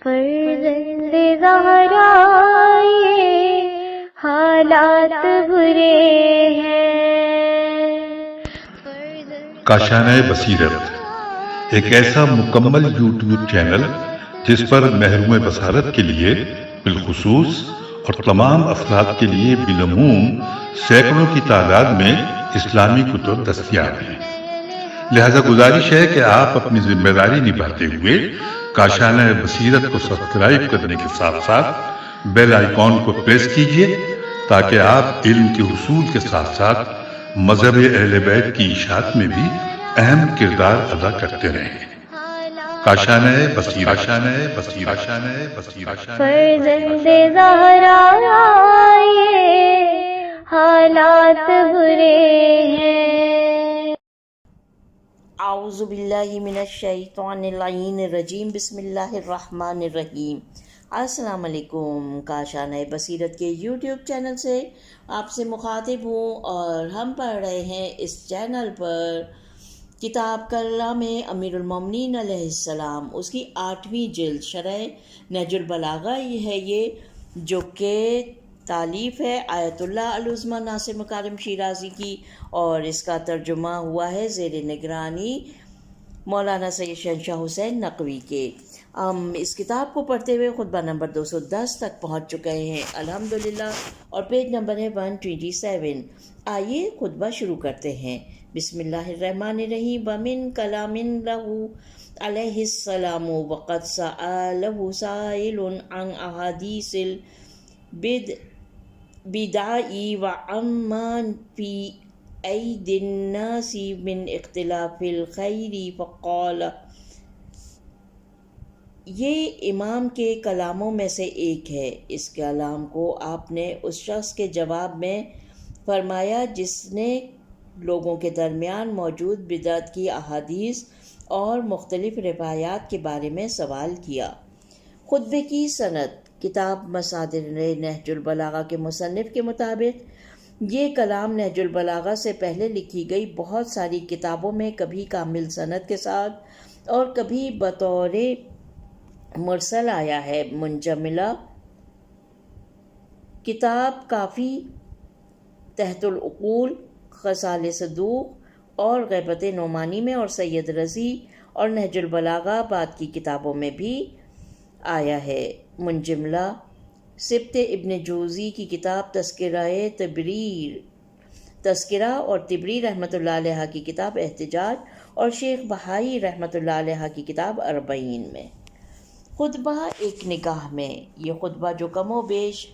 فرزند زہرا یہ حالات برے ہیں۔ کاشانۂ بصیرت ایک ایسا مکمل یوٹیوب چینل جس پر محروم بصارت کے لیے بالخصوص اور تمام افراد کے لیے بالعموم سینکڑوں کی تعداد میں اسلامی کتب دستیاب ہیں۔ لہذا گزارش ہے کہ آپ اپنی ذمہ داری نبھاتے ہوئے کاشانۂ بصیرت کو سبسکرائب کرنے کے ساتھ ساتھ بیل آئیکن کو پریس کیجیے تاکہ آپ علم کے حصول کے ساتھ ساتھ مذہب اہل بیت کی اشاعت میں بھی اہم کردار ادا کرتے رہیں۔ کاشانۂ بصیرت، کاشانۂ بصیرت، کاشانۂ بصیرت۔ فرزند زہرا یہ حالات برے ہیں۔ اعوذ باللہ من الشیطان اللعین الرجیم، بسم اللہ الرحمن الرحیم۔ السلام علیکم، کاشانۂ بصیرت کے یوٹیوب چینل سے آپ سے مخاطب ہوں، اور ہم پڑھ رہے ہیں اس چینل پر کتاب کلام امیر المومنین علیہ السلام، اس کی 8ویں جلد شرح نہج البلاغہ یہ جو کہ تالیف ہے آیت اللہ العظمیٰ ناصر مکارم شیرازی کی، اور اس کا ترجمہ ہوا ہے زیر نگرانی مولانا سید شہنشاہ حسین نقوی کے۔ ہم اس کتاب کو پڑھتے ہوئے خطبہ نمبر 210 تک پہنچ چکے ہیں الحمدللہ، اور پیج نمبر ہے 127۔ آئیے خطبہ شروع کرتے ہیں۔ بسم اللہ الرحمن الرحیم۔ ومن کلام لہ علیہ السلام وقد سألہ سائل عن احادیث بدعی وعمان فی اید الناس من اختلاف الخیر فقال، یہ امام کے کلاموں میں سے ایک ہے۔ اس کلام کو آپ نے اس شخص کے جواب میں فرمایا جس نے لوگوں کے درمیان موجود بدعت کی احادیث اور مختلف روایات کے بارے میں سوال کیا۔ خطبے کی سند۔ کتاب مصادر نہج البلاغہ کے مصنف کے مطابق یہ کلام نہج البلاغہ سے پہلے لکھی گئی بہت ساری کتابوں میں کبھی کامل سند کے ساتھ اور کبھی بطور مرسل آیا ہے۔ منجملہ کتاب کافی، تحت العقول، خصال صدوق اور غیبت نعمانی میں، اور سید رضی اور نہج البلاغہ بعد کی کتابوں میں بھی آیا ہے۔ منجملہ سبت ابن جوزی کی کتاب تذکرہ اور طبری رحمۃ اللہ علیہ کی کتاب احتجاج، اور شیخ بہائی رحمۃ اللہ علیہ کی کتاب 40 میں۔ خطبہ ایک نگاہ میں۔ یہ خطبہ جو کم و بیش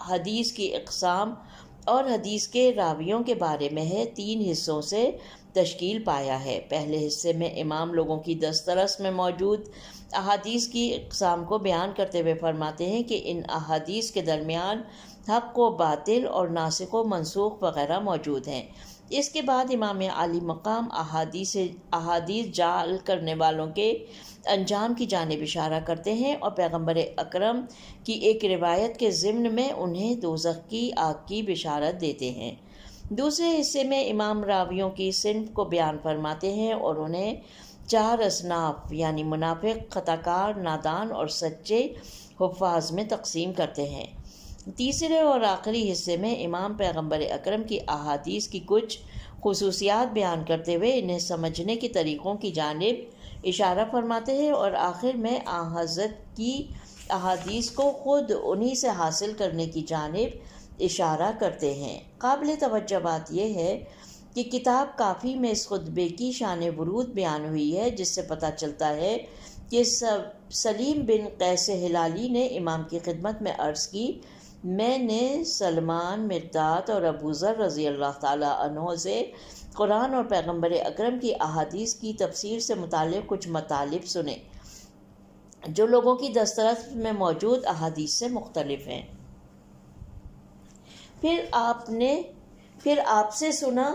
حدیث کی اقسام اور حدیث کے راویوں کے بارے میں ہے، 3 حصوں سے تشکیل پایا ہے۔ پہلے حصے میں امام لوگوں کی دسترس میں موجود احادیث کی اقسام کو بیان کرتے ہوئے فرماتے ہیں کہ ان احادیث کے درمیان حق و باطل اور ناسخ و منسوخ وغیرہ موجود ہیں۔ اس کے بعد امام عالی مقام احادیث جعل کرنے والوں کے انجام کی جانب اشارہ کرتے ہیں، اور پیغمبر اکرم کی ایک روایت کے ضمن میں انہیں دوزخ کی آگ کی بشارت دیتے ہیں۔ دوسرے حصے میں امام راویوں کی صنف کو بیان فرماتے ہیں اور انہیں 4 اصناف یعنی منافق، خطاکار، نادان اور سچے حفاظ میں تقسیم کرتے ہیں۔ تیسرے اور آخری حصے میں امام پیغمبر اکرم کی احادیث کی کچھ خصوصیات بیان کرتے ہوئے انہیں سمجھنے کے طریقوں کی جانب اشارہ فرماتے ہیں، اور آخر میں حضرت کی احادیث کو خود انہی سے حاصل کرنے کی جانب اشارہ کرتے ہیں۔ قابل توجہ بات یہ ہے کہ کتاب کافی میں اس خطبے کی شان ورود بیان ہوئی ہے، جس سے پتہ چلتا ہے کہ سلیم بن قیس ہلالی نے امام کی خدمت میں عرض کی، میں نے سلمان، مقداد اور ابو ذر رضی اللہ تعالیٰ عنہ سے قرآن اور پیغمبر اکرم کی احادیث کی تفسیر سے متعلق کچھ مطالب سنے جو لوگوں کی دسترس میں موجود احادیث سے مختلف ہیں۔ پھر آپ سے سنا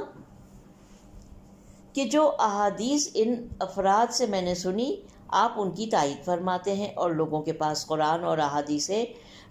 کہ جو احادیث ان افراد سے میں نے سنی، آپ ان کی تائید فرماتے ہیں، اور لوگوں کے پاس قرآن اور احادیث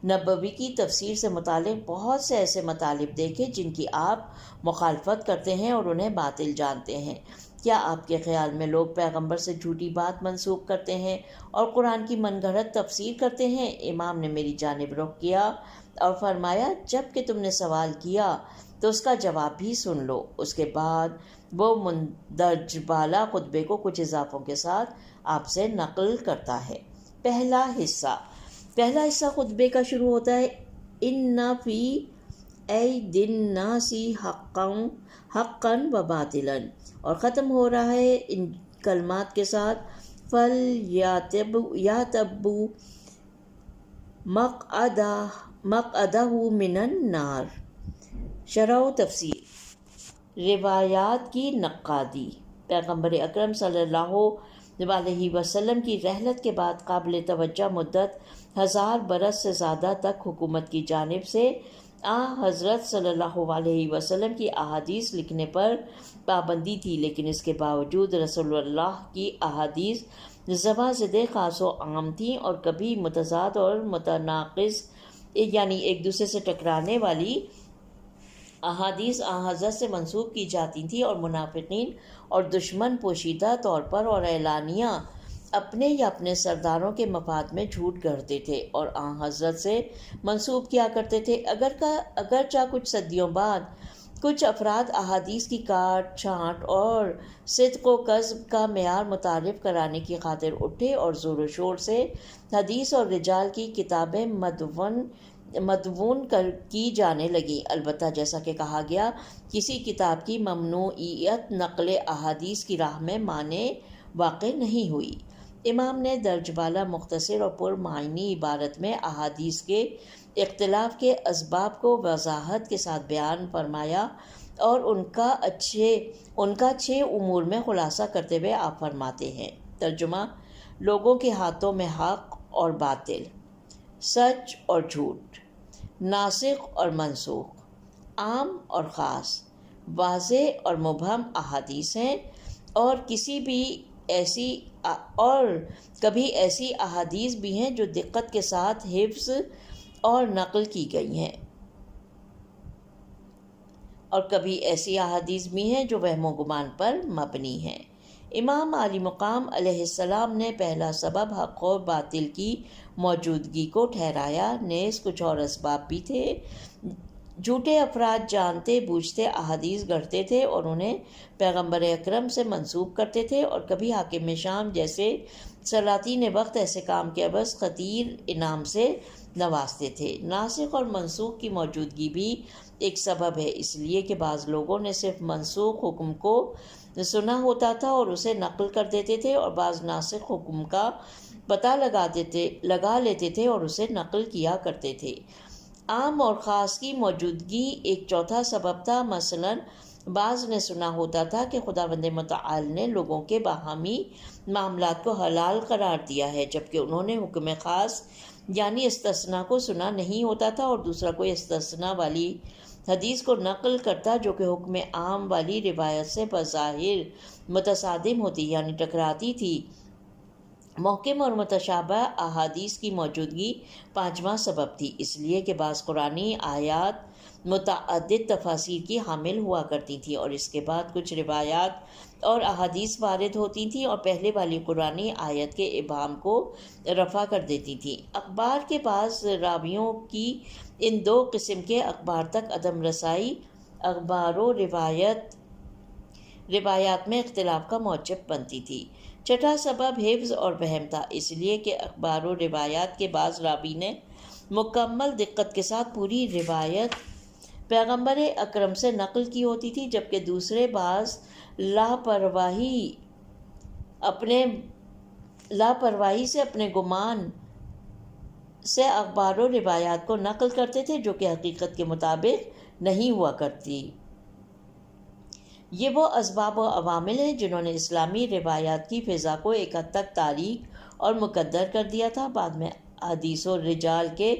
نبوی کی تفسیر سے متعلق بہت سے ایسے مطالب دیکھے جن کی آپ مخالفت کرتے ہیں اور انہیں باطل جانتے ہیں۔ کیا آپ کے خیال میں لوگ پیغمبر سے جھوٹی بات منسوب کرتے ہیں اور قرآن کی من گھڑت تفسیر کرتے ہیں؟ امام نے میری جانب رخ کیا اور فرمایا، جب کہ تم نے سوال کیا تو اس کا جواب بھی سن لو۔ اس کے بعد وہ مندرج بالا خطبے کو کچھ اضافوں کے ساتھ آپ سے نقل کرتا ہے۔ پہلا حصہ خطبے کا شروع ہوتا ہے اِنَّ فِی أَیْدِی النَّاسِ حَقًّا وَبَاطِلًا، اور ختم ہو رہا ہے ان کلمات کے ساتھ فَلْیَعْتَبُوا مَقْعَدَہُ مِنَ النَّارِ۔ شرح و تفسیر۔ روایات کی نقادی۔ پیغمبر اکرم صلی اللہ علیہ وسلم کی رحلت کے بعد قابل توجہ مدت 1000 برس سے زیادہ تک حکومت کی جانب سے حضرت صلی اللہ علیہ وسلم کی احادیث لکھنے پر پابندی تھی، لیکن اس کے باوجود رسول اللہ کی احادیث زواں زدِ خاص و عام تھیں اور کبھی متضاد اور متناقض یعنی ایک دوسرے سے ٹکرانے والی احادیث حضرت سے منسوب کی جاتی تھیں، اور منافقین اور دشمن پوشیدہ طور پر اور اعلانیہ اپنے یا اپنے سرداروں کے مفاد میں جھوٹ گڑھتے تھے اور حضرت سے منسوب کیا کرتے تھے۔ اگرچہ کچھ صدیوں بعد کچھ افراد احادیث کی کاٹ چھانٹ اور صدق و کذب کا معیار متعارف کرانے کی خاطر اٹھے اور زور و شور سے حدیث اور رجال کی کتابیں مدون کی جانے لگیں، البتہ جیسا کہ کہا گیا، کسی کتاب کی ممنوعیت نقل احادیث کی راہ میں مانے واقع نہیں ہوئی۔ امام نے درج بالا مختصر اور پرمعنی عبارت میں احادیث کے اختلاف کے اسباب کو وضاحت کے ساتھ بیان فرمایا اور ان کا 6 امور میں خلاصہ کرتے ہوئے آپ فرماتے ہیں۔ ترجمہ: لوگوں کے ہاتھوں میں حق اور باطل، سچ اور جھوٹ، ناسخ اور منسوخ، عام اور خاص، واضح اور مبہم احادیث ہیں، اور کبھی ایسی احادیث بھی ہیں جو دقت کے ساتھ حفظ اور نقل کی گئی ہیں، اور کبھی ایسی احادیث بھی ہیں جو وہم و گمان پر مبنی ہیں۔ امام علی مقام علیہ السلام نے پہلا سبب حق و باطل کی موجودگی کو ٹھہرایا، نیز کچھ اور اسباب بھی تھے۔ جھوٹے افراد جانتے بوجھتے احادیث گڑھتے تھے اور انہیں پیغمبر اکرم سے منسوب کرتے تھے، اور کبھی حاکم شام جیسے سلاطین وقت ایسے کام کے عوض خطیر انعام سے نوازتے تھے۔ ناسخ اور منسوخ کی موجودگی بھی ایک سبب ہے، اس لیے کہ بعض لوگوں نے صرف منسوخ حکم کو سنا ہوتا تھا اور اسے نقل کر دیتے تھے، اور بعض ناسخ حکم کا پتہ لگا لیتے تھے اور اسے نقل کیا کرتے تھے۔ عام اور خاص کی موجودگی ایک چوتھا سبب تھا۔ مثلا بعض نے سنا ہوتا تھا کہ خداوند متعال نے لوگوں کے باہمی معاملات کو حلال قرار دیا ہے، جبکہ انہوں نے حکم خاص یعنی استثناء کو سنا نہیں ہوتا تھا، اور دوسرا کوئی استثناء والی حدیث کو نقل کرتا جو کہ حکم عام والی روایت سے بظاہر متصادم ہوتی یعنی ٹکراتی تھی۔ محکم اور متشابہ احادیث کی موجودگی پانچواں سبب تھی، اس لیے کہ بعض قرآنی آیات متعدد تفاسیر کی حامل ہوا کرتی تھیں، اور اس کے بعد کچھ روایات اور احادیث وارد ہوتی تھیں اور پہلے والی قرآنی آیت کے ابہام کو رفع کر دیتی تھیں۔ اخبار کے بعض راویوں کی ان 2 قسم کے اخبار تک عدم رسائی اخبار و روایات میں اختلاف کا موجب بنتی تھی۔ چھٹا سبب حفظ اور وہم تھا، اس لیے کہ اخبار و روایات کے بعض راوی نے مکمل دقت کے ساتھ پوری روایت پیغمبر اکرم سے نقل کی ہوتی تھی، جبکہ دوسرے بعض لاپرواہی سے اپنے گمان سے اخبار و روایات کو نقل کرتے تھے جو کہ حقیقت کے مطابق نہیں ہوا کرتی۔ یہ وہ اسباب و عوامل ہیں جنہوں نے اسلامی روایات کی فضا کو ایک حد تک تاریک اور مقدر کر دیا تھا۔ بعد میں حدیث و رجال کے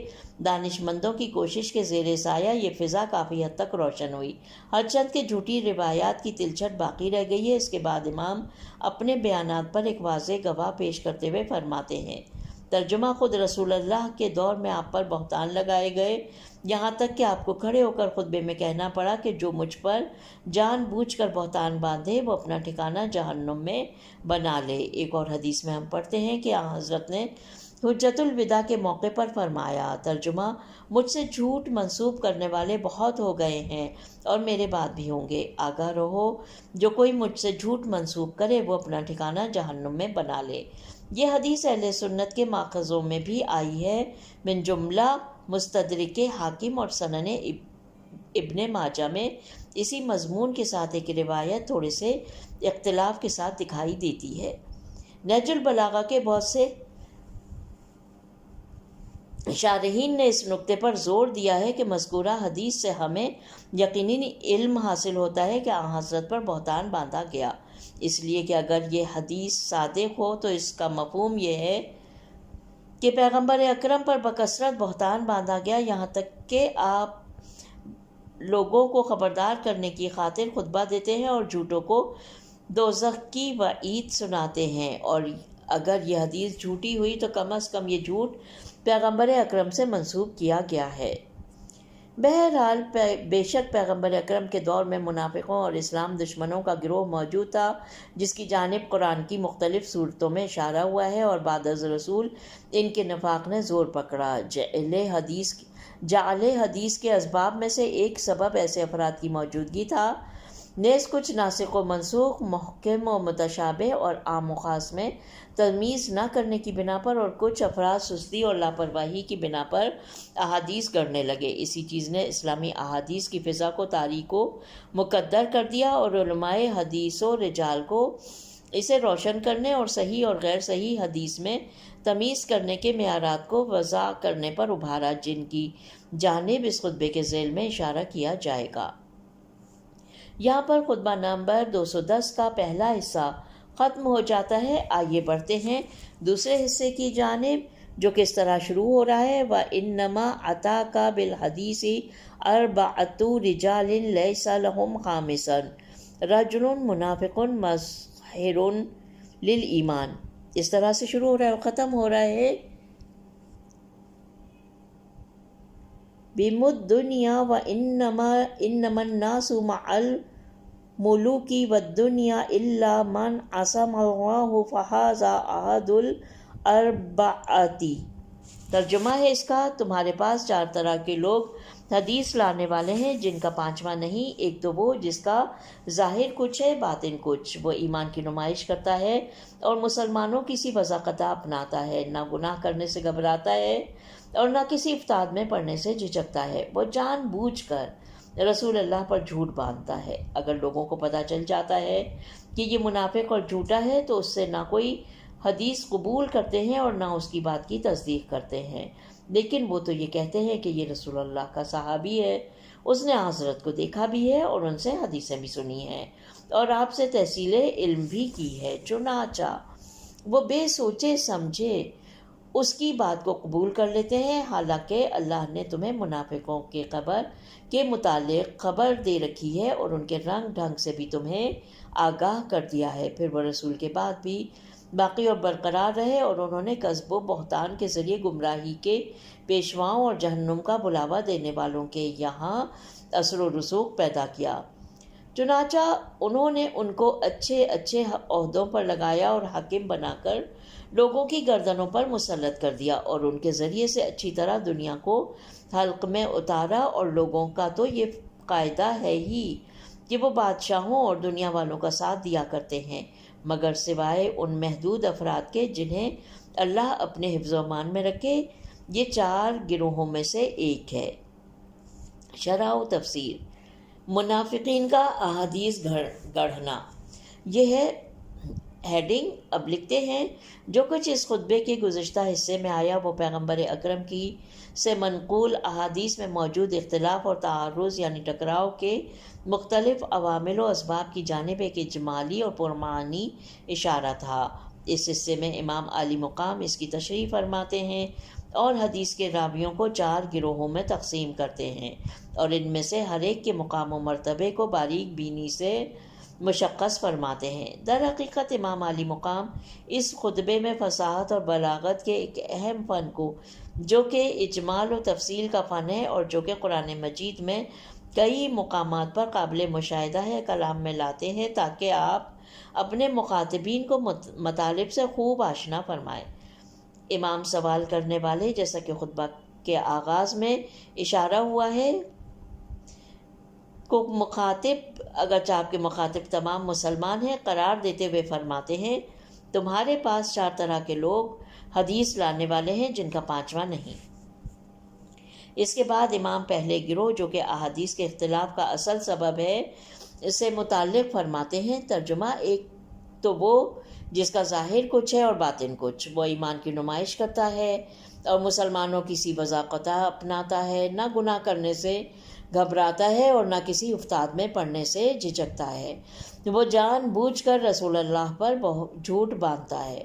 دانش مندوں کی کوشش کے زیر سایہ یہ فضا کافی حد تک روشن ہوئی، ہرچند کہ جھوٹی روایات کی تلچھٹ باقی رہ گئی ہے۔ اس کے بعد امام اپنے بیانات پر ایک واضح گواہ پیش کرتے ہوئے فرماتے ہیں، ترجمہ: خود رسول اللہ کے دور میں آپ پر بہتان لگائے گئے، یہاں تک کہ آپ کو کھڑے ہو کر خطبے میں کہنا پڑا کہ جو مجھ پر جان بوجھ کر بہتان باندھے وہ اپنا ٹھکانہ جہنم میں بنا لے۔ ایک اور حدیث میں ہم پڑھتے ہیں کہ حضرت نے حجت الوداع کے موقع پر فرمایا، ترجمہ: مجھ سے جھوٹ منسوب کرنے والے بہت ہو گئے ہیں اور میرے بعد بھی ہوں گے، آگاہ رہو جو کوئی مجھ سے جھوٹ منسوب کرے وہ اپنا ٹھکانہ جہنم میں بنا لے۔ یہ حدیث اہل سنت کے ماخذوں میں بھی آئی ہے، من جملہ مستدرک حاکم اور سنن ابن ماجہ میں اسی مضمون کے ساتھ ایک روایت تھوڑے سے اختلاف کے ساتھ دکھائی دیتی ہے۔ نہج البلاغہ کے بہت سے شارحین نے اس نقطے پر زور دیا ہے کہ مذکورہ حدیث سے ہمیں یقینی علم حاصل ہوتا ہے کہ آن حضرت پر بہتان باندھا گیا، اس لیے کہ اگر یہ حدیث صادق ہو تو اس کا مفہوم یہ ہے کہ پیغمبر اکرم پر بکثرت بہتان باندھا گیا، یہاں تک کہ آپ لوگوں کو خبردار کرنے کی خاطر خطبہ دیتے ہیں اور جھوٹوں کو دوزخ کی وعید سناتے ہیں، اور اگر یہ حدیث جھوٹی ہوئی تو کم از کم یہ جھوٹ پیغمبر اکرم سے منسوب کیا گیا ہے۔ بہرحال بے شک پیغمبر اکرم کے دور میں منافقوں اور اسلام دشمنوں کا گروہ موجود تھا، جس کی جانب قرآن کی مختلف صورتوں میں اشارہ ہوا ہے، اور بعد از رسول ان کے نفاق نے زور پکڑا۔ جعل حدیث کے اسباب میں سے ایک سبب ایسے افراد کی موجودگی تھا، نیز کچھ ناسخ و منسوخ، محکم و متشابہ اور عام و خاص میں تمیز نہ کرنے کی بنا پر، اور کچھ افراد سستی اور لاپرواہی کی بنا پر احادیث گڑھنے لگے۔ اسی چیز نے اسلامی احادیث کی فضا کو تاریک و مقدر کر دیا، اور علماء حدیث و رجال کو اسے روشن کرنے اور صحیح اور غیر صحیح حدیث میں تمیز کرنے کے معیارات کو وضع کرنے پر ابھارا، جن کی جانب اس خطبے کے ذیل میں اشارہ کیا جائے گا۔ یہاں پر خطبہ نمبر 210 کا پہلا حصہ ختم ہو جاتا ہے۔ آئیے بڑھتے ہیں دوسرے حصے کی جانب، جو کس طرح شروع ہو رہا ہے۔ وَإِنَّمَا أَتَاكَ بِالْحَدِيثِ أَرْبَعَةُ رِجَالٍ لَيْسَ لَهُمْ خَامِسٌ رَجُلٌ مُنَافِقٌ مُظْهِرٌ لِلْإِيمَانِ۔ اس طرح سے شروع ہو رہا ہے اور ختم ہو رہا ہے بِمُدْدُنْيَا وَإِنَّمَا النَّاسُ مَعَ الْمُلُوكِ وَالدُّنْيَا إِلَّا مَنْ عَصَمَهُ اللَّهُ فَهَذَا أَحَدُ الْأَرْبَعَةِ۔ ترجمہ ہے اس کا، تمہارے پاس چار طرح کے لوگ حدیث لانے والے ہیں، جن کا پانچواں نہیں۔ ایک تو وہ جس کا ظاہر کچھ ہے باطن کچھ، وہ ایمان کی نمائش کرتا ہے اور مسلمانوں کی سی وضاقتہ اپناتا ہے، نہ گناہ کرنے سے گھبراتا ہے اور نہ کسی افتاد میں پڑنے سے جھجکتا ہے، وہ جان بوجھ کر رسول اللہ پر جھوٹ باندھتا ہے۔ اگر لوگوں کو پتہ چل جاتا ہے کہ یہ منافق اور جھوٹا ہے تو اس سے نہ کوئی حدیث قبول کرتے ہیں اور نہ اس کی بات کی تصدیق کرتے ہیں، لیکن وہ تو یہ کہتے ہیں کہ یہ رسول اللہ کا صحابی ہے، اس نے حضرت کو دیکھا بھی ہے اور ان سے حدیثیں بھی سنی ہیں اور آپ سے تحصیل علم بھی کی ہے، چنانچہ وہ بے سوچے سمجھے اس کی بات کو قبول کر لیتے ہیں، حالانکہ اللہ نے تمہیں منافقوں کے خبر کے متعلق خبر دے رکھی ہے اور ان کے رنگ ڈھنگ سے بھی تمہیں آگاہ کر دیا ہے۔ پھر وہ رسول کے بعد بھی باقی اور برقرار رہے اور انہوں نے کذب و بہتان کے ذریعے گمراہی کے پیشواؤں اور جہنم کا بلاوا دینے والوں کے یہاں اثر و رسوخ پیدا کیا، چنانچہ انہوں نے ان کو اچھے اچھے عہدوں پر لگایا اور حاکم بنا کر لوگوں کی گردنوں پر مسلط کر دیا، اور ان کے ذریعے سے اچھی طرح دنیا کو حلق میں اتارا۔ اور لوگوں کا تو یہ قاعدہ ہے ہی کہ وہ بادشاہوں اور دنیا والوں کا ساتھ دیا کرتے ہیں، مگر سوائے ان محدود افراد کے جنہیں اللہ اپنے حفظ و امان میں رکھے۔ یہ چار گروہوں میں سے ایک ہے۔ شرح و تفسیر: منافقین کا احادیث گڑھنا، یہ ہے ہیڈنگ۔ اب لکھتے ہیں، جو کچھ اس خطبے کے گزشتہ حصے میں آیا وہ پیغمبر اکرم کی سے منقول احادیث میں موجود اختلاف اور تعارض یعنی ٹکراؤ کے مختلف عوامل و اسباب کی جانب ایک اجمالی اور پرمعنی اشارہ تھا۔ اس حصے میں امام عالی مقام اس کی تشریح فرماتے ہیں اور حدیث کے راویوں کو چار گروہوں میں تقسیم کرتے ہیں، اور ان میں سے ہر ایک کے مقام و مرتبے کو باریک بینی سے مشخص فرماتے ہیں۔ در حقیقت امام علی مقام اس خطبے میں فصاحت اور بلاغت کے ایک اہم فن کو، جو کہ اجمال و تفصیل کا فن ہے اور جو کہ قرآن مجید میں کئی مقامات پر قابل مشاہدہ ہے، کلام میں لاتے ہیں تاکہ آپ اپنے مخاطبین کو مطالب سے خوب آشنا فرمائیں۔ امام سوال کرنے والے، جیسا کہ خطبہ کے آغاز میں اشارہ ہوا ہے، کو مخاطب، اگرچہ آپ کے مخاطب تمام مسلمان ہیں، قرار دیتے ہوئے فرماتے ہیں تمہارے پاس 4 طرح کے لوگ حدیث لانے والے ہیں جن کا 5واں نہیں۔ اس کے بعد امام پہلے گروہ جو کہ احادیث کے اختلاف کا اصل سبب ہے اس سے متعلق فرماتے ہیں۔ ترجمہ: ایک تو وہ جس کا ظاہر کچھ ہے اور باطن کچھ، وہ ایمان کی نمائش کرتا ہے اور مسلمانوں کی سی وضاقتہ اپناتا ہے، نہ گناہ کرنے سے گھبراتا ہے اور نہ کسی افتاد میں پڑنے سے جھجکتا ہے، وہ جان بوجھ کر رسول اللہ پر جھوٹ باندھتا ہے۔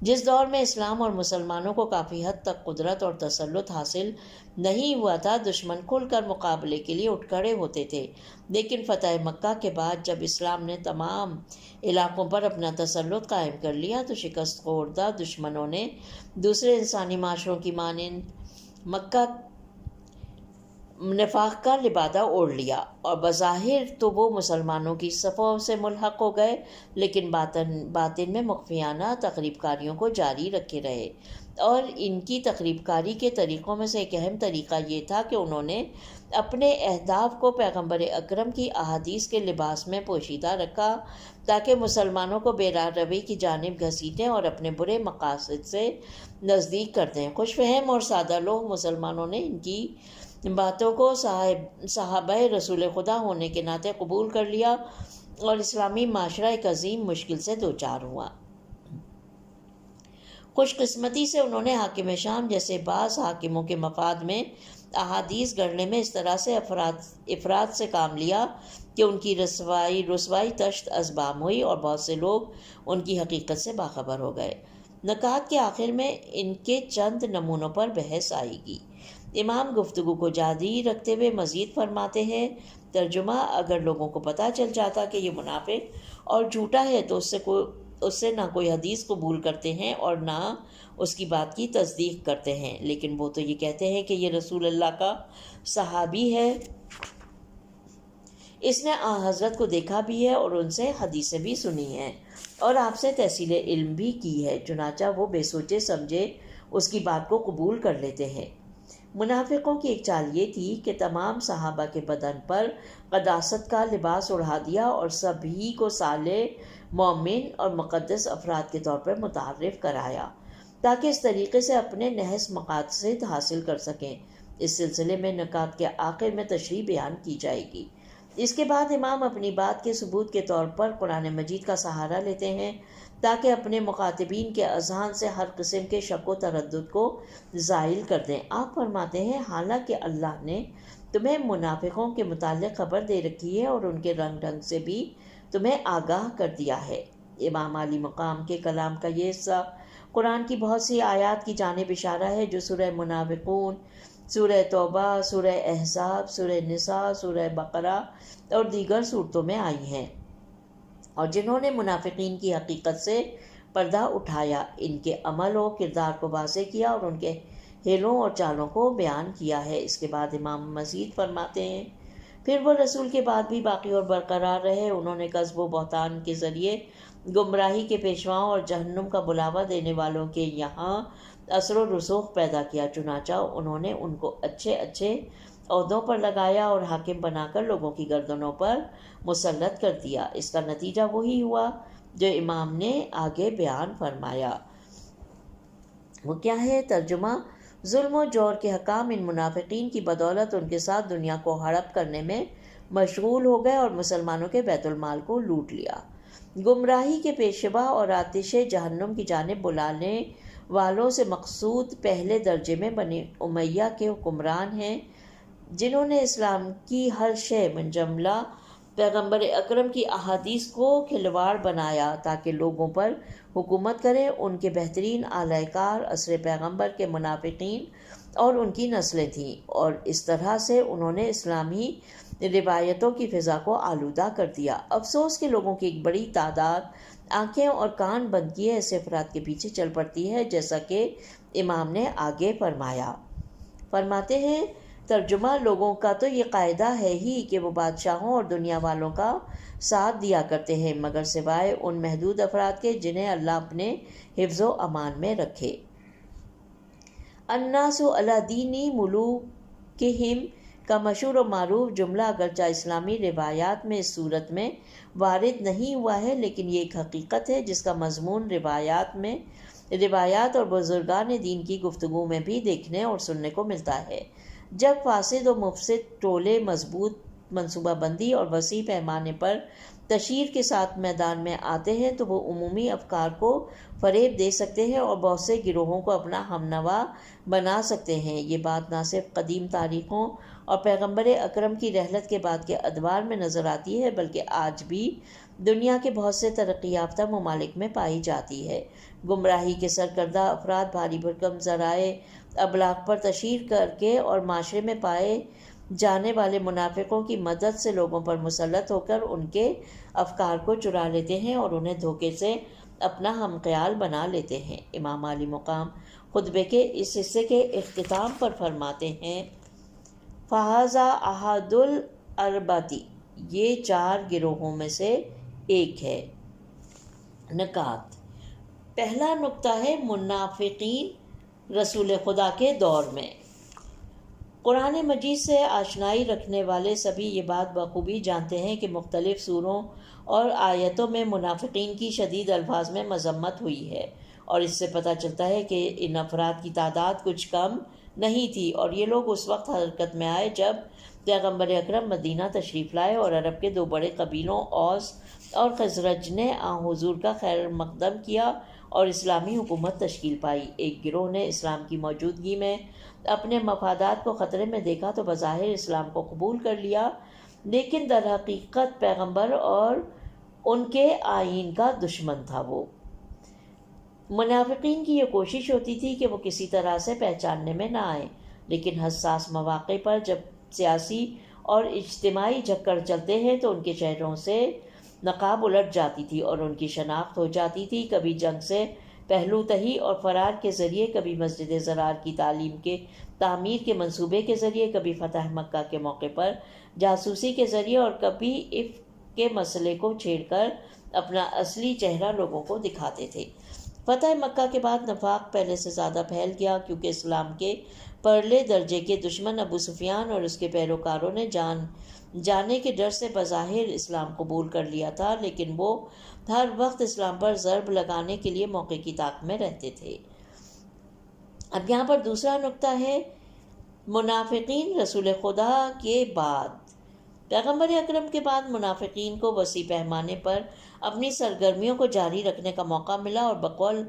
جس دور میں اسلام اور مسلمانوں کو کافی حد تک قدرت اور تسلط حاصل نہیں ہوا تھا، دشمن کھل کر مقابلے کے لیے اٹھ کھڑے ہوتے تھے، لیکن فتح مکہ کے بعد جب اسلام نے تمام علاقوں پر اپنا تسلط قائم کر لیا تو شکست خوردہ دشمنوں نے دوسرے انسانی معاشروں کی مانند مکہ نفاق کا لبادہ اوڑھ لیا، اور بظاہر تو وہ مسلمانوں کی صفوں سے ملحق ہو گئے، لیکن باطن میں مخفیانہ تقریب کاریوں کو جاری رکھے رہے۔ اور ان کی تقریب کاری کے طریقوں میں سے ایک اہم طریقہ یہ تھا کہ انہوں نے اپنے اہداف کو پیغمبر اکرم کی احادیث کے لباس میں پوشیدہ رکھا تاکہ مسلمانوں کو بے راہ روی کی جانب گھسیٹیں اور اپنے برے مقاصد سے نزدیک کر دیں۔ خوش فہم اور سادہ لوگ مسلمانوں نے ان کی باتوں کو صحابہ رسول خدا ہونے کے ناطے قبول کر لیا اور اسلامی معاشرہ ایک عظیم مشکل سے دوچار ہوا۔ خوش قسمتی سے انہوں نے حاکم شام جیسے بعض حاکموں کے مفاد میں احادیث گڑھنے میں اس طرح سے افراد سے کام لیا کہ ان کی رسوائی تشت ازبام ہوئی اور بہت سے لوگ ان کی حقیقت سے باخبر ہو گئے۔ نکات کے آخر میں ان کے چند نمونوں پر بحث آئے گی۔ امام گفتگو کو جاری رکھتے ہوئے مزید فرماتے ہیں، ترجمہ: اگر لوگوں کو پتہ چل جاتا کہ یہ منافق اور جھوٹا ہے تو اس سے نہ کوئی حدیث قبول کرتے ہیں اور نہ اس کی بات کی تصدیق کرتے ہیں، لیکن وہ تو یہ کہتے ہیں کہ یہ رسول اللہ کا صحابی ہے، اس نے حضرت کو دیکھا بھی ہے اور ان سے حدیثیں بھی سنی ہیں اور آپ سے تحصیل علم بھی کی ہے، چنانچہ وہ بے سوچے سمجھے اس کی بات کو قبول کر لیتے ہیں۔ منافقوں کی ایک چال یہ تھی کہ تمام صحابہ کے بدن پر قداست کا لباس اڑا دیا اور سبھی کو صالح، مومن اور مقدس افراد کے طور پر متعارف کرایا تاکہ اس طریقے سے اپنے نحس مقاصد حاصل کر سکیں۔ اس سلسلے میں نکات کے آخر میں تشریح بیان کی جائے گی۔ اس کے بعد امام اپنی بات کے ثبوت کے طور پر قرآن مجید کا سہارا لیتے ہیں تاکہ اپنے مخاطبین کے اذہان سے ہر قسم کے شک و تردد کو زائل کر دیں۔ آپ فرماتے ہیں، حالانکہ اللہ نے تمہیں منافقوں کے متعلق خبر دے رکھی ہے اور ان کے رنگ ڈھنگ سے بھی تمہیں آگاہ کر دیا ہے۔ امام علی مقام کے کلام کا یہ حصہ قرآن کی بہت سی آیات کی جانب اشارہ ہے جو سورہ منافقون، سورہ توبہ، سورہ احزاب، سورہ نساء، سورہ بقرہ اور دیگر صورتوں میں آئی ہیں، اور جنہوں نے منافقین کی حقیقت سے پردہ اٹھایا، ان کے عمل و کردار کو واضح کیا اور ان کے ہیلوں اور چالوں کو بیان کیا ہے۔ اس کے بعد امام مزید فرماتے ہیں، پھر وہ رسول کے بعد بھی باقی اور برقرار رہے، انہوں نے کذب و بہتان کے ذریعے گمراہی کے پیشواؤں اور جہنم کا بلاوا دینے والوں کے یہاں اثر و رسوخ پیدا کیا، چنانچہ انہوں نے ان کو اچھے عہدوں پر لگایا اور حاکم بنا کر لوگوں کی گردنوں پر مسلط کر دیا۔ اس کا نتیجہ وہی ہوا جو امام نے آگے بیان فرمایا۔ وہ کیا ہے؟ ترجمہ: ظلم و جور کے حکام ان منافقین کی بدولت ان کے ساتھ دنیا کو ہڑپ کرنے میں مشغول ہو گئے اور مسلمانوں کے بیت المال کو لوٹ لیا۔ گمراہی کے پیشوا اور آتش جہنم کی جانب بلانے والوں سے مقصود پہلے درجے میں بنی امیہ کے حکمران ہیں، جنہوں نے اسلام کی ہر شے من جملہ پیغمبر اکرم کی احادیث کو کھلواڑ بنایا تاکہ لوگوں پر حکومت کرے۔ ان کے بہترین اعلی کار عصر پیغمبر کے منافقین اور ان کی نسلیں تھیں، اور اس طرح سے انہوں نے اسلامی روایتوں کی فضا کو آلودہ کر دیا۔ افسوس کہ لوگوں کی ایک بڑی تعداد آنکھیں اور کان بند کیے ایسے افراد کے پیچھے چل پڑتی ہے، جیسا کہ امام نے آگے فرماتے ہیں ترجمہ: لوگوں کا تو یہ قاعدہ ہے ہی کہ وہ بادشاہوں اور دنیا والوں کا ساتھ دیا کرتے ہیں، مگر سوائے ان محدود افراد کے جنہیں اللہ اپنے حفظ و امان میں رکھے۔ الناس علی دین ملوکہم کا مشہور و معروف جملہ اگرچہ اسلامی روایات میں اس صورت میں وارد نہیں ہوا ہے، لیکن یہ ایک حقیقت ہے جس کا مضمون روایات اور بزرگان دین کی گفتگو میں بھی دیکھنے اور سننے کو ملتا ہے۔ جب فاسد و مفسد ٹولے مضبوط منصوبہ بندی اور وسیع پیمانے پر تشہیر کے ساتھ میدان میں آتے ہیں تو وہ عمومی افکار کو فریب دے سکتے ہیں اور بہت سے گروہوں کو اپنا ہمنوا بنا سکتے ہیں۔ یہ بات نہ صرف قدیم تاریخوں اور پیغمبر اکرم کی رحلت کے بعد کے ادوار میں نظر آتی ہے، بلکہ آج بھی دنیا کے بہت سے ترقی یافتہ ممالک میں پائی جاتی ہے۔ گمراہی کے سرکردہ افراد بھاری بھرکم ذرائع ابلاغ پر تشہیر کر کے اور معاشرے میں پائے جانے والے منافقوں کی مدد سے لوگوں پر مسلط ہو کر ان کے افکار کو چرا لیتے ہیں اور انہیں دھوکے سے اپنا ہم خیال بنا لیتے ہیں۔ امام علی مقام خطبے کے اس حصے کے اختتام پر فرماتے ہیں فَهَذَا أَحَدُ الْأَرْبَعَةِ، یہ 4 گروہوں میں سے ایک ہے۔ نکات: پہلا نکتہ ہے منافقین رسول خدا کے دور میں۔ قرآن مجید سے آشنائی رکھنے والے سبھی یہ بات بخوبی جانتے ہیں کہ مختلف سوروں اور آیتوں میں منافقین کی شدید الفاظ میں مذمت ہوئی ہے، اور اس سے پتہ چلتا ہے کہ ان افراد کی تعداد کچھ کم نہیں تھی، اور یہ لوگ اس وقت حرکت میں آئے جب پیغمبر اکرم مدینہ تشریف لائے اور عرب کے 2 بڑے قبیلوں اوس اور خزرج نے حضور کا خیر مقدم کیا اور اسلامی حکومت تشکیل پائی۔ ایک گروہ نے اسلام کی موجودگی میں اپنے مفادات کو خطرے میں دیکھا تو بظاہر اسلام کو قبول کر لیا، لیکن در حقیقت پیغمبر اور ان کے آئین کا دشمن تھا۔ وہ منافقین کی یہ کوشش ہوتی تھی کہ وہ کسی طرح سے پہچاننے میں نہ آئیں، لیکن حساس مواقع پر جب سیاسی اور اجتماعی جھکڑ چلتے ہیں تو ان کے چہروں سے نقاب الٹ جاتی تھی اور ان کی شناخت ہو جاتی تھی، کبھی جنگ سے پہلو تہی اور فرار کے ذریعے، کبھی مسجد زرار کی تعمیر کے منصوبے کے ذریعے، کبھی فتح مکہ کے موقع پر جاسوسی کے ذریعے، اور کبھی عفق کے مسئلے کو چھیڑ کر اپنا اصلی چہرہ لوگوں کو دکھاتے تھے۔ فتح مکہ کے بعد نفاق پہلے سے زیادہ پھیل گیا، کیونکہ اسلام کے پرلے درجے کے دشمن ابو سفیان اور اس کے پیروکاروں نے جانے کے ڈر سے بظاہر اسلام قبول کر لیا تھا، لیکن وہ ہر وقت اسلام پر ضرب لگانے کے لیے موقع کی طاق میں رہتے تھے۔ اب یہاں پر دوسرا نکتہ ہے منافقین رسول خدا کے بعد۔ پیغمبر اکرم کے بعد منافقین کو وسیع پیمانے پر اپنی سرگرمیوں کو جاری رکھنے کا موقع ملا، اور بقول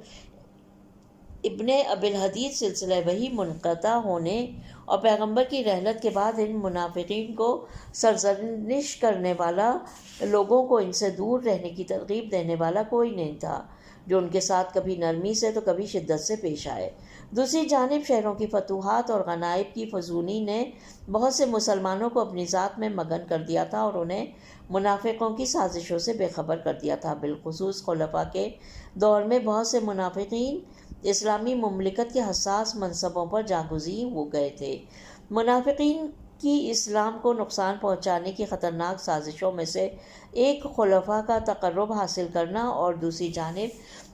ابن ابی الحدید سلسلہ وحی منقطع ہونے اور پیغمبر کی رحلت کے بعد ان منافقین کو سرزنش کرنے والا، لوگوں کو ان سے دور رہنے کی ترغیب دینے والا کوئی نہیں تھا، جو ان کے ساتھ کبھی نرمی سے تو کبھی شدت سے پیش آئے۔ دوسری جانب شہروں کی فتوحات اور غنائم کی فزونی نے بہت سے مسلمانوں کو اپنی ذات میں مگن کر دیا تھا اور انہیں منافقوں کی سازشوں سے بے خبر کر دیا تھا۔ بالخصوص خلفاء کے دور میں بہت سے منافقین اسلامی مملکت کے حساس منصبوں پر جاگزین ہو گئے تھے۔ منافقین کی اسلام کو نقصان پہنچانے کی خطرناک سازشوں میں سے ایک خلفاء کا تقرب حاصل کرنا اور دوسری جانب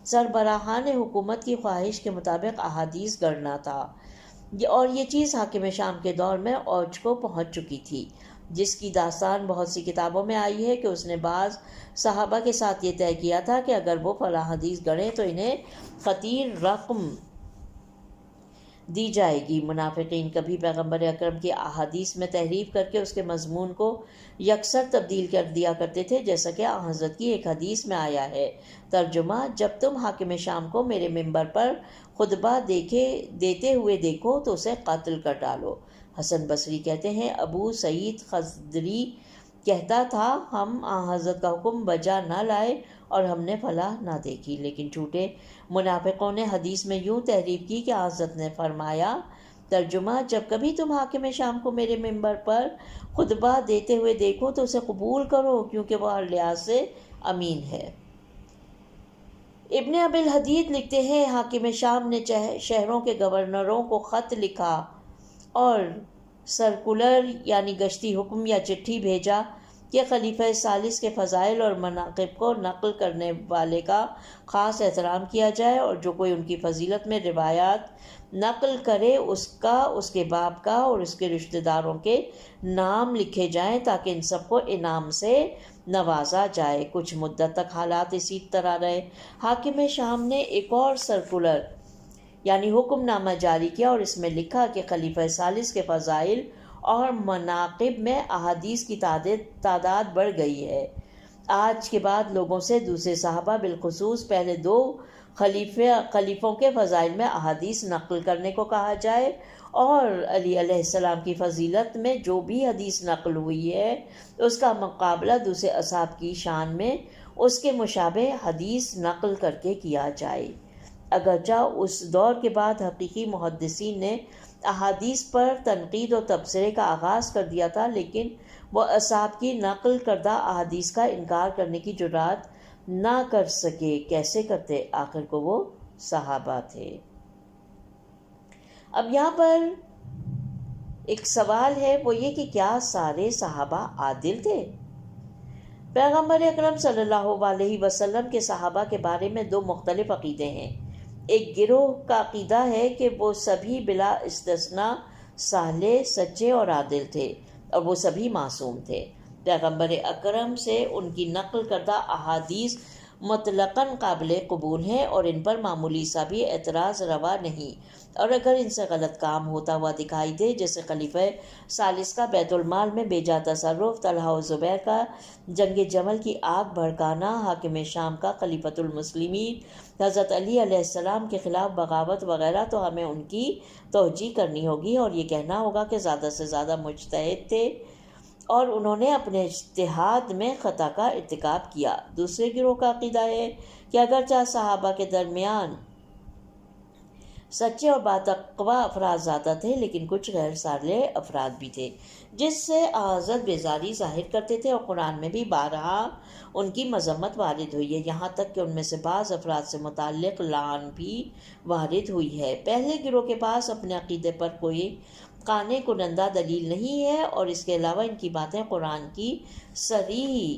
سربراہان حکومت کی خواہش کے مطابق احادیث گڑھنا تھا، اور یہ چیز حاکم شام کے دور میں اوج کو پہنچ چکی تھی، جس کی داستان بہت سی کتابوں میں آئی ہے کہ اس نے بعض صحابہ کے ساتھ یہ طے کیا تھا کہ اگر وہ فلاں حدیث گڑھیں تو انہیں خطیر رقم دی جائے گی۔ منافقین کبھی پیغمبر اکرم کی احادیث میں تحریف کر کے اس کے مضمون کو یکسر تبدیل کر دیا کرتے تھے، جیسا کہ حضرت کی ایک حدیث میں آیا ہے۔ ترجمہ: جب تم حاکم شام کو میرے منبر پر خطبہ دیتے ہوئے دیکھو تو اسے قتل کر ڈالو۔ حسن بصری کہتے ہیں ابو سعید خدری کہتا تھا ہم حضرت کا حکم بجا نہ لائے اور ہم نے فلاح نہ دیکھی، لیکن جھوٹے منافقوں نے حدیث میں یوں تحریف کی کہ حضرت نے فرمایا، ترجمہ، جب کبھی تم حاکم شام کو میرے منبر پر خطبہ دیتے ہوئے دیکھو تو اسے قبول کرو، کیونکہ وہ ہر لحاظ سے امین ہے۔ ابن ابی الحدید لکھتے ہیں، حاکم شام نے شہروں کے گورنروں کو خط لکھا اور سرکولر یعنی گشتی حکم یا چٹھی بھیجا کہ خلیفہ ثالث کے فضائل اور مناقب کو نقل کرنے والے کا خاص احترام کیا جائے، اور جو کوئی ان کی فضیلت میں روایات نقل کرے اس کا، اس کے باپ کا اور اس کے رشتہ داروں کے نام لکھے جائیں تاکہ ان سب کو انعام سے نوازا جائے۔ کچھ مدت تک حالات اسی طرح رہے۔ حاکم شام نے ایک اور سرکولر یعنی حکم نامہ جاری کیا اور اس میں لکھا کہ خلیفہ ثالث کے فضائل اور مناقب میں احادیث کی تعداد بڑھ گئی ہے۔ آج کے بعد لوگوں سے دوسرے صحابہ بالخصوص پہلے 2 خلیفوں کے فضائل میں احادیث نقل کرنے کو کہا جائے، اور علی علیہ السلام کی فضیلت میں جو بھی حدیث نقل ہوئی ہے اس کا مقابلہ دوسرے اصحاب کی شان میں اس کے مشابہ حدیث نقل کر کے کیا جائے۔ اگرچہ اس دور کے بعد حقیقی محدثین نے احادیث پر تنقید و تبصرے کا آغاز کر دیا تھا، لیکن وہ اصحاب کی نقل کردہ احادیث کا انکار کرنے کی جرات نہ کر سکے۔ کیسے کرتے؟ آخر کو وہ صحابہ تھے۔ اب یہاں پر ایک سوال ہے، وہ یہ کہ کیا سارے صحابہ عادل تھے؟ پیغمبر اکرم صلی اللہ علیہ وسلم کے صحابہ کے بارے میں 2 مختلف عقیدے ہیں۔ ایک گروہ کا عقیدہ ہے کہ وہ سبھی بلا استثناء صالح، سچے اور عادل تھے، اور وہ سبھی معصوم تھے۔ پیغمبر اکرم سے ان کی نقل کردہ احادیث مطلقاً قابل قبول ہیں اور ان پر معمولی سا بھی اعتراض روا نہیں، اور اگر ان سے غلط کام ہوتا ہوا دکھائی دے، جیسے خلیفہ ثالث کا بیت المال میں بے جا تصرف، طلحہ و زبیر کا جنگ جمل کی آگ بھڑکانا، حاکم شام کا خلیفۃ المسلمین حضرت علی علیہ السلام کے خلاف بغاوت وغیرہ، تو ہمیں ان کی توجیہ کرنی ہوگی اور یہ کہنا ہوگا کہ زیادہ سے زیادہ مجتہد تھے اور انہوں نے اپنے اجتہاد میں خطا کا ارتکاب کیا۔ دوسرے گروہ کا عقیدہ ہے کہ اگرچہ صحابہ کے درمیان سچے اور باتقوا افراد زیادہ تھے، لیکن کچھ غیر صالح افراد بھی تھے جس سے حضرت بیزاری ظاہر کرتے تھے، اور قرآن میں بھی بارہا ان کی مذمت وارد ہوئی ہے، یہاں تک کہ ان میں سے بعض افراد سے متعلق لعن بھی وارد ہوئی ہے۔ پہلے گروہ کے پاس اپنے عقیدے پر کوئی قانع کنندہ دلیل نہیں ہے، اور اس کے علاوہ ان کی باتیں قرآن کی صریح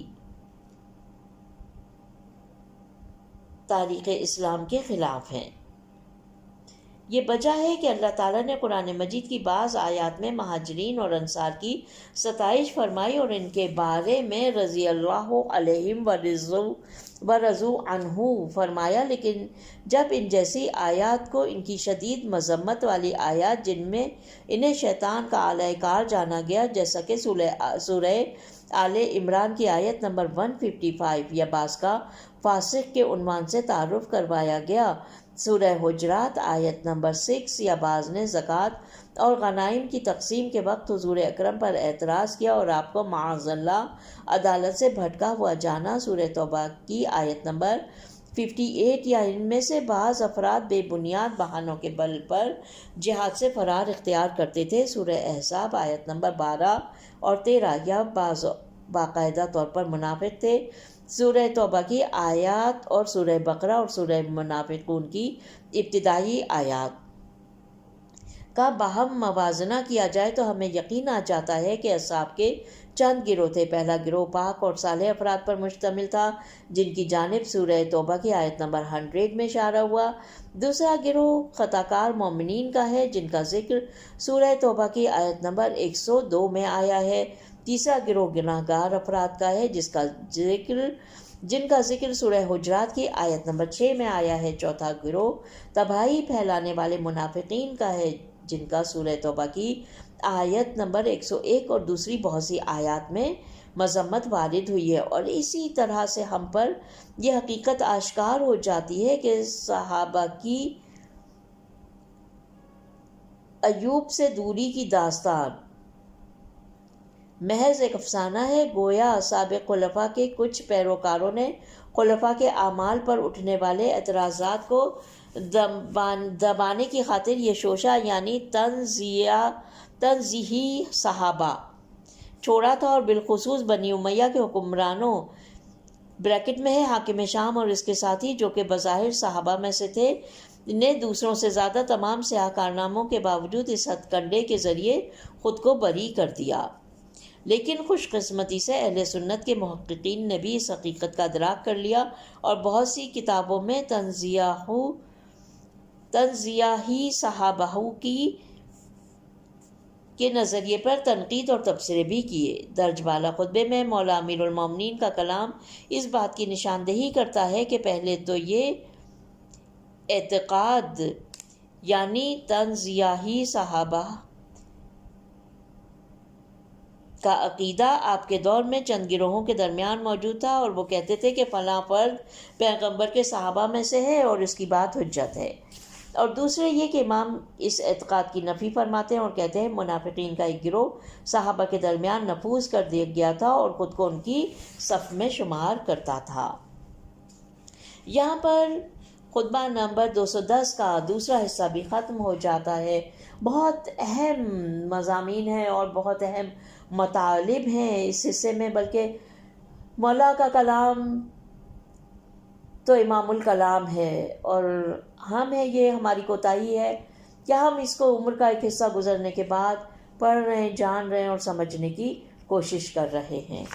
تاریخ اسلام کے خلاف ہیں۔ یہ وجہ ہے کہ اللہ تعالیٰ نے قرآن مجید کی بعض آیات میں مہاجرین اور انصار کی ستائش فرمائی اور ان کے بارے میں رضی اللہ عنہم ورضوا عنہ فرمایا، لیکن جب ان جیسی آیات کو ان کی شدید مذمت والی آیات جن میں انہیں شیطان کا اعلی کار جانا گیا، جیسا کہ سورہ آل عمران کی آیت نمبر 155 یا بعض کا فاسق کے عنوان سے تعارف کروایا گیا، سورہ حجرات آیت نمبر 6 یا بعض نے زکوٰۃ اور غنائم کی تقسیم کے وقت حضور اکرم پر اعتراض کیا اور آپ کو معاذ اللہ عدالت سے بھٹکا ہوا جانا، سورہ توبہ کی آیت نمبر 58 یا ان میں سے بعض افراد بے بنیاد بہانوں کے بل پر جہاد سے فرار اختیار کرتے تھے، سورہ احزاب آیت نمبر 12 اور 13 یا بعض باقاعدہ طور پر منافق تھے، سورہ توبہ کی آیات اور سورہ بقرہ اور سورہ منافقون کی ابتدائی آیات کا باہم موازنہ کیا جائے تو ہمیں یقین آ جاتا ہے کہ اصحاب کے چند گروہ تھے۔ پہلا گروہ پاک اور صالح افراد پر مشتمل تھا جن کی جانب سورہ توبہ کی آیت نمبر 100 میں اشارہ ہوا۔ دوسرا گروہ خطا کار مومنین کا ہے جن کا ذکر سورہ توبہ کی آیت نمبر 102 میں آیا ہے۔ تیسرا گروہ گناہ گار افراد کا ہے جن کا ذکر سورہ حجرات کی آیت نمبر 6 میں آیا ہے۔ چوتھا گروہ تباہی پھیلانے والے منافقین کا ہے جن کا سورہ توبہ کی آیت نمبر 101 اور دوسری بہت سی آیات میں مذمت وارد ہوئی ہے، اور اسی طرح سے ہم پر یہ حقیقت آشکار ہو جاتی ہے کہ صحابہ کی ایوب سے دوری کی داستان محض ایک افسانہ ہے، گویا سابق خلفاء کے کچھ پیروکاروں نے خلفاء کے اعمال پر اٹھنے والے اعتراضات کو دبانے کی خاطر یہ شوشہ یعنی تنزیہی صحابہ چھوڑا تھا، اور بالخصوص بنی امیہ کے حکمرانوں بریکٹ میں ہے حاکم شام اور اس کے ساتھی جو کہ بظاہر صحابہ میں سے تھے نے دوسروں سے زیادہ تمام سیاہ کارناموں کے باوجود اس ہتھ کنڈے کے ذریعے خود کو بری کر دیا۔ لیکن خوش قسمتی سے اہل سنت کے محققین نے بھی اس حقیقت کا ادراک کر لیا اور بہت سی کتابوں میں تنزیہی صحابہ کے نظریے پر تنقید اور تبصرے بھی کیے۔ درج بالا خطبے میں مولا امیر المومنین کا کلام اس بات کی نشاندہی کرتا ہے کہ پہلے تو یہ اعتقاد یعنی تنزیہی صحابہ کا عقیدہ آپ کے دور میں چند گروہوں کے درمیان موجود تھا، اور وہ کہتے تھے کہ فلاں فرد پیغمبر کے صحابہ میں سے ہے اور اس کی بات حجت ہے، اور دوسرے یہ کہ امام اس اعتقاد کی نفی فرماتے ہیں اور کہتے ہیں منافقین کا ایک گروہ صحابہ کے درمیان نفوذ کر دیا گیا تھا اور خود کو ان کی صف میں شمار کرتا تھا۔ یہاں پر خطبہ نمبر 210 کا دوسرا حصہ بھی ختم ہو جاتا ہے۔ بہت اہم مضامین ہیں اور بہت اہم مطالب ہیں اس حصے میں، بلکہ مولا کا کلام تو امام الکلام ہے، اور ہم ہیں یہ ہماری کوتاہی ہے کہ ہم اس کو عمر کا ایک حصہ گزرنے کے بعد پڑھ رہے ہیں، جان رہے ہیں اور سمجھنے کی کوشش کر رہے ہیں۔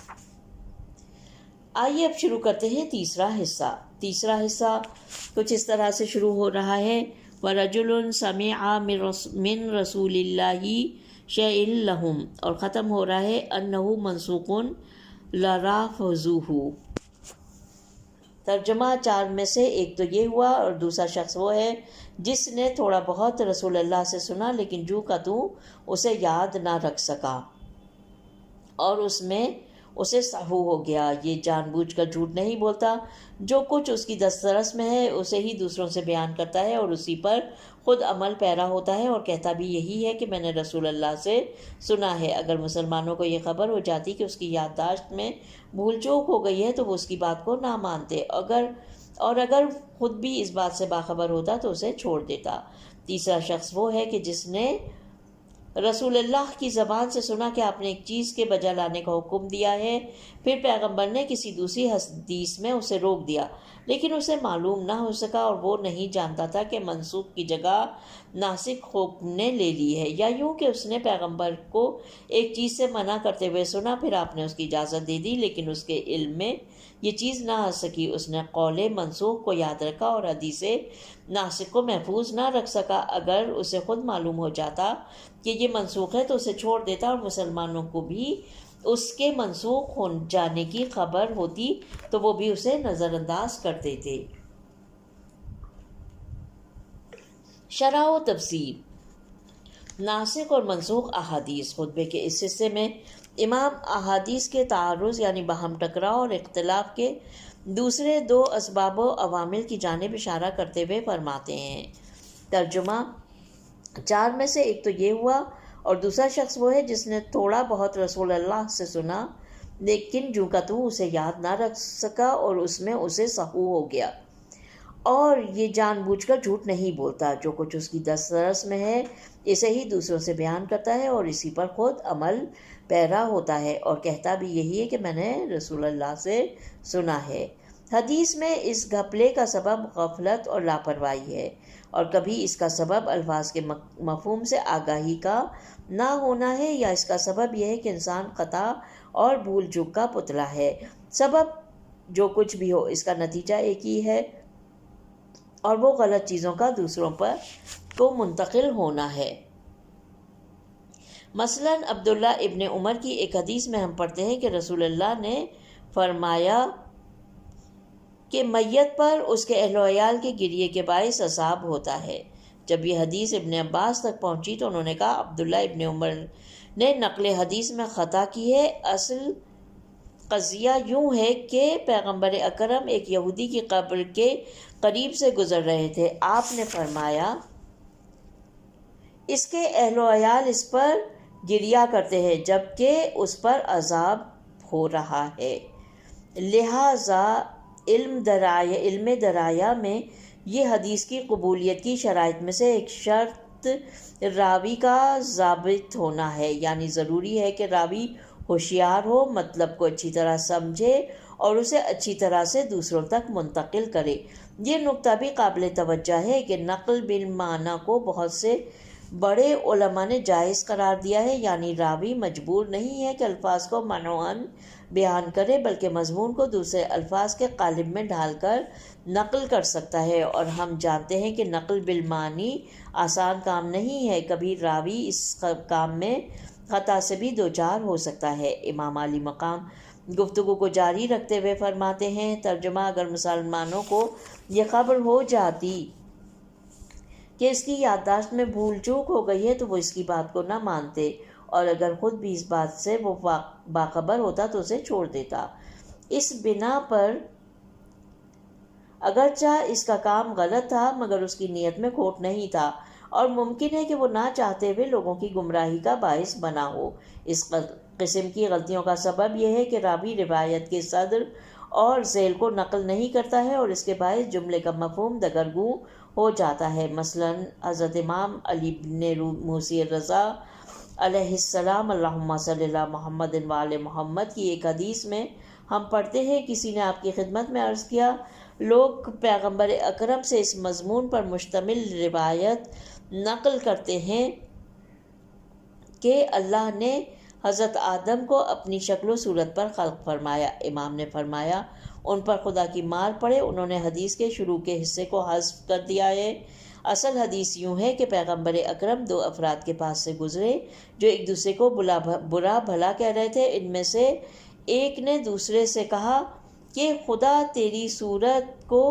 آئیے اب شروع کرتے ہیں تیسرا حصہ۔ تیسرا حصہ کچھ اس طرح سے شروع ہو رہا ہے، وَرَجُلٌ سَمِعَ مِن رَسُولِ اللَّهِ شَيْءٍ لَهُمْ، اور ختم ہو رہا ہے أَنَّهُ مَنْسُوخٌ لَرَافَضُوهُ۔ ترجمہ چار میں سے ایک تو یہ ہوا، اور دوسرا شخص وہ ہے جس نے تھوڑا بہت رسول اللہ سے سنا لیکن جو کا تو اسے یاد نہ رکھ سکا اور اس میں اسے سہو ہو گیا۔ یہ جان بوجھ کر جھوٹ نہیں بولتا، جو کچھ اس کی دسترس میں ہے اسے ہی دوسروں سے بیان کرتا ہے اور اسی پر خود عمل پیرا ہوتا ہے، اور کہتا بھی یہی ہے کہ میں نے رسول اللہ سے سنا ہے۔ اگر مسلمانوں کو یہ خبر ہو جاتی کہ اس کی یادداشت میں بھول چوک ہو گئی ہے تو وہ اس کی بات کو نہ مانتے، اگر خود بھی اس بات سے باخبر ہوتا تو اسے چھوڑ دیتا۔ تیسرا شخص وہ ہے کہ جس نے رسول اللہ کی زبان سے سنا کہ آپ نے ایک چیز کے بجا لانے کا حکم دیا ہے، پھر پیغمبر نے کسی دوسری حدیث میں اسے روک دیا لیکن اسے معلوم نہ ہو سکا اور وہ نہیں جانتا تھا کہ منسوخ کی جگہ ناسخ حکم نے لے لی ہے، یا یوں کہ اس نے پیغمبر کو ایک چیز سے منع کرتے ہوئے سنا، پھر آپ نے اس کی اجازت دے دی لیکن اس کے علم میں یہ چیز نہ آ سکی، اس نے قول منسوخ کو یاد رکھا اور حدیث ناسخ کو محفوظ نہ رکھ سکا۔ اگر اسے خود معلوم ہو جاتا کہ یہ منسوخ ہے تو اسے چھوڑ دیتا، اور مسلمانوں کو بھی اس کے منسوخ ہو جانے کی خبر ہوتی تو وہ بھی اسے نظر انداز کرتے تھے۔ شرح و تفصیل ناسخ اور منسوخ احادیث۔ خطبے کے اس حصے میں امام احادیث کے تعارض یعنی باہم ٹکراؤ اور اختلاف کے دوسرے دو اسباب و عوامل کی جانب اشارہ کرتے ہوئے فرماتے ہیں۔ ترجمہ چار میں سے ایک تو یہ ہوا، اور دوسرا شخص وہ ہے جس نے تھوڑا بہت رسول اللہ سے سنا لیکن جو کا تو اسے یاد نہ رکھ سکا اور اس میں اسے سہو ہو گیا، اور یہ جان بوجھ کر جھوٹ نہیں بولتا، جو کچھ اس کی دسترس میں ہے اسے ہی دوسروں سے بیان کرتا ہے اور اسی پر خود عمل پیرا ہوتا ہے، اور کہتا بھی یہی ہے کہ میں نے رسول اللہ سے سنا ہے۔ حدیث میں اس گھپلے کا سبب غفلت اور لاپرواہی ہے، اور کبھی اس کا سبب الفاظ کے مفہوم سے آگاہی کا نہ ہونا ہے، یا اس کا سبب یہ ہے کہ انسان خطا اور بھول چوک کا پتلا ہے۔ سبب جو کچھ بھی ہو اس کا نتیجہ ایک ہی ہے، اور وہ غلط چیزوں کا دوسروں پر کو منتقل ہونا ہے۔ مثلا عبداللہ ابن عمر کی ایک حدیث میں ہم پڑھتے ہیں کہ رسول اللہ نے فرمایا کہ میت پر اس کے اہل و عیال کے گریے کے باعث عذاب ہوتا ہے۔ جب یہ حدیث ابن عباس تک پہنچی تو انہوں نے کہا عبداللہ ابن عمر نے نقل حدیث میں خطا کی ہے، اصل قضیہ یوں ہے کہ پیغمبر اکرم ایک یہودی کی قبر کے قریب سے گزر رہے تھے، آپ نے فرمایا اس کے اہل و عیال اس پر گریا کرتے ہیں جبکہ اس پر عذاب ہو رہا ہے۔ لہٰذا علم درایا میں یہ حدیث کی قبولیت کی شرائط میں سے ایک شرط راوی کا ضابط ہونا ہے، یعنی ضروری ہے کہ راوی ہوشیار ہو، مطلب کو اچھی طرح سمجھے اور اسے اچھی طرح سے دوسروں تک منتقل کرے۔ یہ نکتہ بھی قابل توجہ ہے کہ نقل بالمعنی کو بہت سے بڑے علماء نے جائز قرار دیا ہے، یعنی راوی مجبور نہیں ہے کہ الفاظ کو معنویاً بیان کرے بلکہ مضمون کو دوسرے الفاظ کے قالب میں ڈھال کر نقل کر سکتا ہے، اور ہم جانتے ہیں کہ نقل بالمعنی آسان کام نہیں ہے، کبھی راوی اس کام میں خطا سے بھی دوچار ہو سکتا ہے۔ امام علی مقام گفتگو کو جاری رکھتے ہوئے فرماتے ہیں، ترجمہ: اگر مسلمانوں کو یہ خبر ہو جاتی کہ اس کی یادداشت میں بھول چوک ہو گئی ہے تو وہ اس کی بات کو نہ مانتے، اور اگر خود بھی اس بات سے وہ باخبر ہوتا تو اسے چھوڑ دیتا۔ اس بنا پر اگرچہ اس کا کام غلط تھا مگر اس کی نیت میں کھوٹ نہیں تھا، اور ممکن ہے کہ وہ نہ چاہتے ہوئے لوگوں کی گمراہی کا باعث بنا ہو۔ اس قسم کی غلطیوں کا سبب یہ ہے کہ راوی روایت کے صدر اور ذیل کو نقل نہیں کرتا ہے اور اس کے باعث جملے کا مفہوم دگرگوں ہو جاتا ہے۔ مثلا حضرت امام علی بن موسی رضا علیہ السلام اللہم صلی علی محمد وآل محمد کی ایک حدیث میں ہم پڑھتے ہیں، کسی نے آپ کی خدمت میں عرض کیا، لوگ پیغمبر اکرم سے اس مضمون پر مشتمل روایت نقل کرتے ہیں کہ اللہ نے حضرت آدم کو اپنی شکل و صورت پر خلق فرمایا۔ امام نے فرمایا، ان پر خدا کی مار پڑے، انہوں نے حدیث کے شروع کے حصے کو حذف کر دیا ہے۔ اصل حدیث یوں ہے کہ پیغمبر اکرم دو افراد کے پاس سے گزرے جو ایک دوسرے کو برا بھلا کہہ رہے تھے۔ ان میں سے ایک نے دوسرے سے کہا کہ خدا تیری صورت کو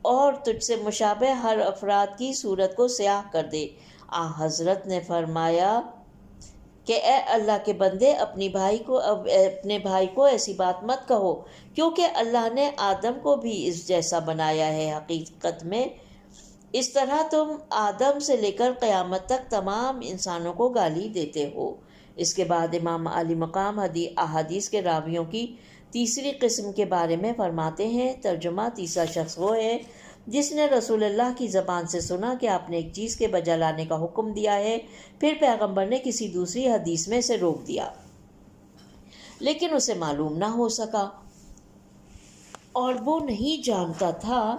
اور تجھ سے مشابہ ہر افراد کی صورت کو سیاہ کر دے۔ حضرت نے فرمایا کہ اے اللہ کے بندے، اپنے بھائی کو ایسی بات مت کہو، کیونکہ اللہ نے آدم کو بھی اس جیسا بنایا ہے۔ حقیقت میں اس طرح تم آدم سے لے کر قیامت تک تمام انسانوں کو گالی دیتے ہو۔ اس کے بعد امام علی مقام احادیث کے راویوں کی تیسری قسم کے بارے میں فرماتے ہیں، ترجمہ: تیسرا شخص وہ ہے جس نے رسول اللہ کی زبان سے سنا کہ آپ نے ایک چیز کے بجا لانے کا حکم دیا ہے، پھر پیغمبر نے کسی دوسری حدیث میں اسے روک دیا لیکن اسے معلوم نہ ہو سکا، اور وہ نہیں جانتا تھا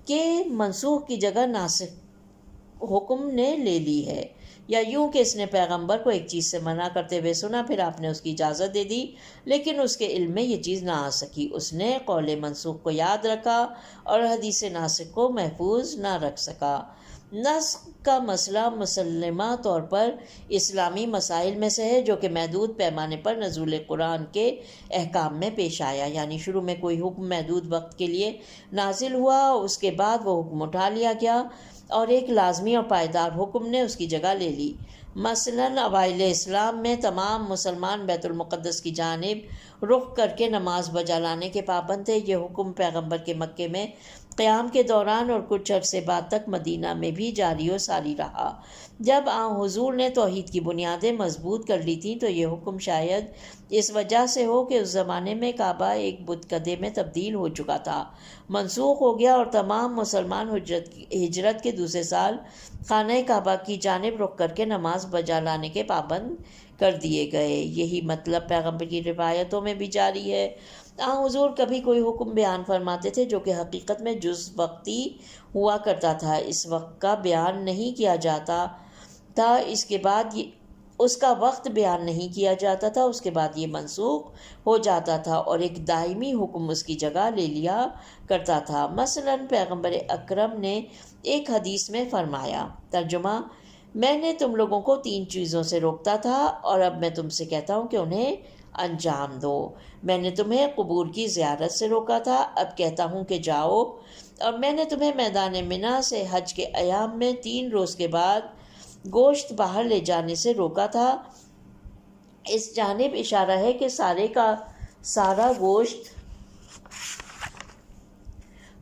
کہ منسوخ کی جگہ ناسخ حکم نے لے لی ہے، یا یوں کہ اس نے پیغمبر کو ایک چیز سے منع کرتے ہوئے سنا، پھر آپ نے اس کی اجازت دے دی لیکن اس کے علم میں یہ چیز نہ آ سکی۔ اس نے قول منسوخ کو یاد رکھا اور حدیث ناسخ کو محفوظ نہ رکھ سکا۔ نسخ کا مسئلہ مسلمہ طور پر اسلامی مسائل میں سے ہے جو کہ محدود پیمانے پر نزول قرآن کے احکام میں پیش آیا، یعنی شروع میں کوئی حکم محدود وقت کے لیے نازل ہوا، اس کے بعد وہ حکم اٹھا لیا گیا اور ایک لازمی اور پائیدار حکم نے اس کی جگہ لے لی۔ مثلاً اوائل اسلام میں تمام مسلمان بیت المقدس کی جانب رخ کر کے نماز بجا لانے کے پابند تھے۔ یہ حکم پیغمبر کے مکے میں قیام کے دوران اور کچھ عرصے بعد تک مدینہ میں بھی جاری و ساری رہا۔ جب حضور نے توحید کی بنیادیں مضبوط کر لی تھیں تو یہ حکم شاید اس وجہ سے ہو کہ اس زمانے میں کعبہ ایک بت کدے میں تبدیل ہو چکا تھا، منسوخ ہو گیا اور تمام مسلمان ہجرت کے دوسرے سال خانہ کعبہ کی جانب رخ کر کے نماز بجا لانے کے پابند کر دیے گئے۔ یہی مطلب پیغمبر کی روایتوں میں بھی جاری ہے۔ حضور کبھی کوئی حکم بیان فرماتے تھے جو کہ حقیقت میں جز وقتی ہوا کرتا تھا، اس وقت کا بیان نہیں کیا جاتا تھا، اس کے بعد اس کا وقت بیان نہیں کیا جاتا تھا، اس کے بعد یہ منسوخ ہو جاتا تھا اور ایک دائمی حکم اس کی جگہ لے لیا کرتا تھا۔ مثلاً پیغمبر اکرم نے ایک حدیث میں فرمایا، ترجمہ: میں نے تم لوگوں کو 3 چیزوں سے روکتا تھا اور اب میں تم سے کہتا ہوں کہ انہیں انجام دو۔ میں نے تمہیں قبور کی زیارت سے روکا تھا، اب کہتا ہوں کہ جاؤ، اور میں نے تمہیں میدان منی سے حج کے ایام میں 3 روز کے بعد گوشت باہر لے جانے سے روکا تھا۔ اس جانب اشارہ ہے کہ سارے کا سارا گوشت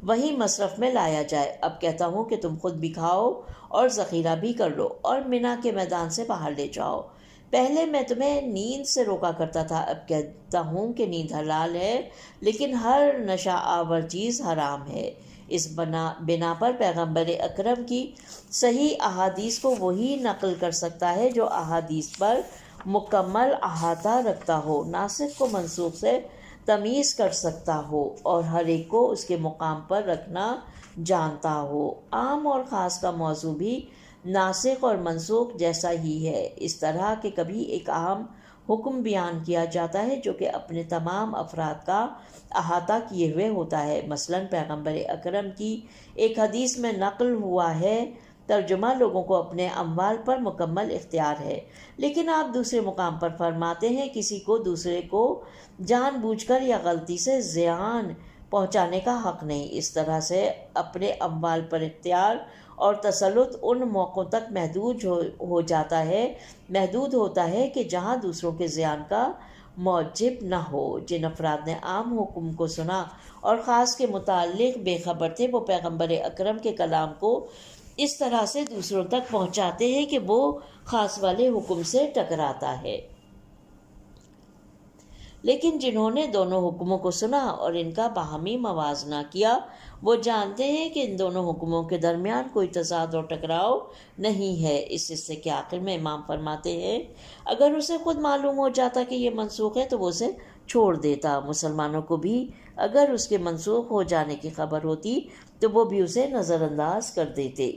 وہی مصرف میں لایا جائے۔ اب کہتا ہوں کہ تم خود بھی کھاؤ اور ذخیرہ بھی کر لو اور منا کے میدان سے باہر لے جاؤ۔ پہلے میں تمہیں نیند سے روکا کرتا تھا، اب کہتا ہوں کہ نیند حلال ہے، لیکن ہر نشہ آور چیز حرام ہے۔ اس بنا پر پیغمبر اکرم کی صحیح احادیث کو وہی نقل کر سکتا ہے جو احادیث پر مکمل احاطہ رکھتا ہو، ناسخ کو منسوخ سے تمیز کر سکتا ہو اور ہر ایک کو اس کے مقام پر رکھنا جانتا ہو۔ عام اور خاص کا موضوع بھی ناسخ اور منسوخ جیسا ہی ہے، اس طرح کہ کبھی ایک عام حکم بیان کیا جاتا ہے جو کہ اپنے تمام افراد کا احاطہ کیے ہوئے ہوتا ہے۔ مثلاً پیغمبر اکرم کی ایک حدیث میں نقل ہوا ہے، ترجمہ لوگوں کو اپنے اموال پر مکمل اختیار ہے، لیکن آپ دوسرے مقام پر فرماتے ہیں کسی کو دوسرے کو جان بوجھ کر یا غلطی سے زیان پہنچانے کا حق نہیں۔ اس طرح سے اپنے اموال پر اختیار اور تسلط ان موقعوں تک محدود ہوتا ہے کہ جہاں دوسروں کے زیان کا موجب نہ ہو۔ جن افراد نے عام حکم کو سنا اور خاص کے متعلق بے خبر تھے، وہ پیغمبر اکرم کے کلام کو اس طرح سے دوسروں تک پہنچاتے ہیں کہ وہ خاص والے حکم سے ٹکراتا ہے، لیکن جنہوں نے دونوں حکموں کو سنا اور ان کا باہمی موازنہ کیا، وہ جانتے ہیں کہ ان دونوں حکموں کے درمیان کوئی تضاد اور ٹکراؤ نہیں ہے۔ اس حصے کے آخر میں امام فرماتے ہیں اگر اسے خود معلوم ہو جاتا کہ یہ منسوخ ہے تو وہ اسے چھوڑ دیتا۔ مسلمانوں کو بھی اگر اس کے منسوخ ہو جانے کی خبر ہوتی تو وہ بھی اسے نظر انداز کر دیتے۔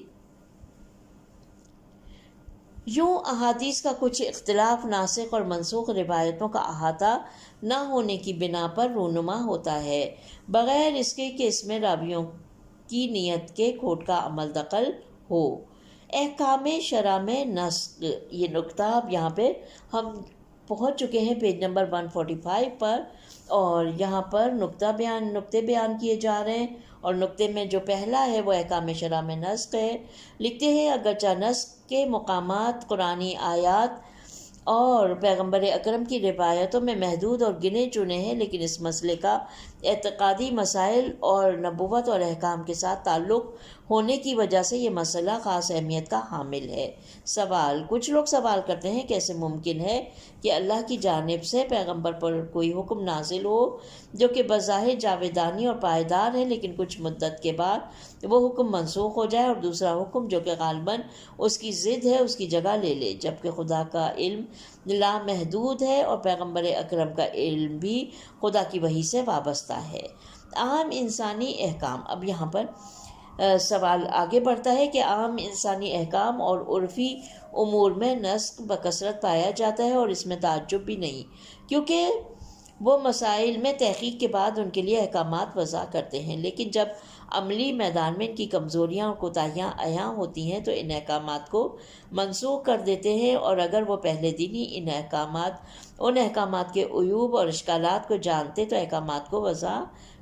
یوں احادیث کا کچھ اختلاف ناسخ اور منسوخ روایتوں کا احاطہ نہ ہونے کی بنا پر رونما ہوتا ہے، بغیر اس کے کہ اس میں راویوں کی نیت کے کھوٹ کا عمل دخل ہو۔ احکام شرع میں نسخ، یہ نقطہ اب یہاں پہ ہم پہنچ چکے ہیں پیج نمبر 145 پر، اور یہاں پر نقطے بیان کیے جا رہے ہیں، اور نقطے میں جو پہلا ہے وہ احکام شرع میں نسخ ہے۔ لکھتے ہیں اگرچہ نسخ کے مقامات قرآنی آیات اور پیغمبر اکرم کی روایتوں میں محدود اور گنے چنے ہیں، لیکن اس مسئلے کا اعتقادی مسائل اور نبوت اور احکام کے ساتھ تعلق ہونے کی وجہ سے یہ مسئلہ خاص اہمیت کا حامل ہے۔ سوال، کچھ لوگ سوال کرتے ہیں کیسے ممکن ہے کہ اللہ کی جانب سے پیغمبر پر کوئی حکم نازل ہو جو کہ بظاہر جاویدانی اور پائیدار ہے، لیکن کچھ مدت کے بعد وہ حکم منسوخ ہو جائے اور دوسرا حکم جو کہ غالباً اس کی ضد ہے اس کی جگہ لے لے، جبکہ خدا کا علم لامحدود ہے اور پیغمبر اکرم کا علم بھی خدا کی وحی سے وابستہ ہے۔ عام انسانی احکام، اب یہاں پر سوال آگے بڑھتا ہے کہ عام انسانی احکام اور عرفی امور میں نسخ بکثرت پایا جاتا ہے، اور اس میں تعجب بھی نہیں، کیونکہ وہ مسائل میں تحقیق کے بعد ان کے لیے احکامات وضع کرتے ہیں، لیکن جب عملی میدان میں ان کی کمزوریاں اور کوتاہیاں عیاں ہوتی ہیں تو ان احکامات کو منسوخ کر دیتے ہیں، اور اگر وہ پہلے دن ہی ان احکامات کے عیوب اور اشکالات کو جانتے تو احکامات کو وضع